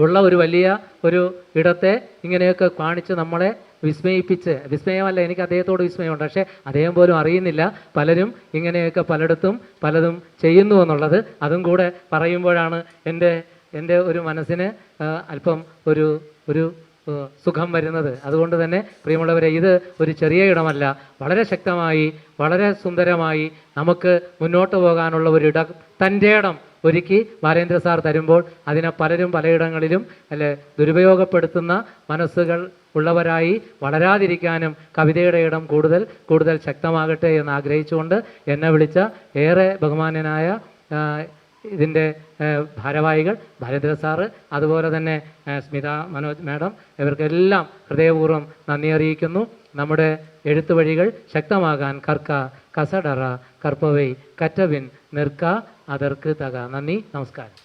ഉള്ള ഒരു വലിയ ഒരു ഇടത്തെ ഇങ്ങനെയൊക്കെ കാണിച്ച് നമ്മളെ വിസ്മയമല്ല, എനിക്ക് അദ്ദേഹത്തോട് വിസ്മയമുണ്ട്, പക്ഷേ അദ്ദേഹം പോലും അറിയുന്നില്ല പലരും ഇങ്ങനെയൊക്കെ പലതും ചെയ്യുന്നു എന്നുള്ളത്. അതും കൂടെ പറയുമ്പോഴാണ് എൻ്റെ ഒരു മനസ്സിന് അല്പം ഒരു സുഖം വരുന്നത്. അതുകൊണ്ട് തന്നെ പ്രിയമുള്ളവരെ, ഇത് ഒരു ചെറിയ ഇടമല്ല, വളരെ ശക്തമായി വളരെ സുന്ദരമായി നമുക്ക് മുന്നോട്ട് പോകാനുള്ള ഒരു തൻ്റെ ഇടം ഒരുക്കി ബാലേന്ദ്ര സാർ തരുമ്പോൾ അതിനെ പലരും പലയിടങ്ങളിലും ദുരുപയോഗപ്പെടുത്തുന്ന മനസ്സുകൾ ഉള്ളവരായി വളരാതിരിക്കാനും കവിതയുടെ ഇടം കൂടുതൽ ശക്തമാകട്ടെ എന്ന് ആഗ്രഹിച്ചുകൊണ്ട് എന്നെ വിളിച്ച ഏറെ ബഹുമാന്യനായ ഇതിൻ്റെ ഭാരവാഹികൾ, ബാലേന്ദ്ര സാറ്, അതുപോലെ തന്നെ സ്മിത മനോജ് മാഡം, ഇവർക്കെല്ലാം ഹൃദയപൂർവ്വം നന്ദി അറിയിക്കുന്നു. നമ്മുടെ എഴുത്തുവഴികൾ ശക്തമാകാൻ കർക്ക കസടറ കർപ്പവൈ കറ്റവിൻ നിർക്ക അതർക്ക് തക. നന്ദി, നമസ്കാരം.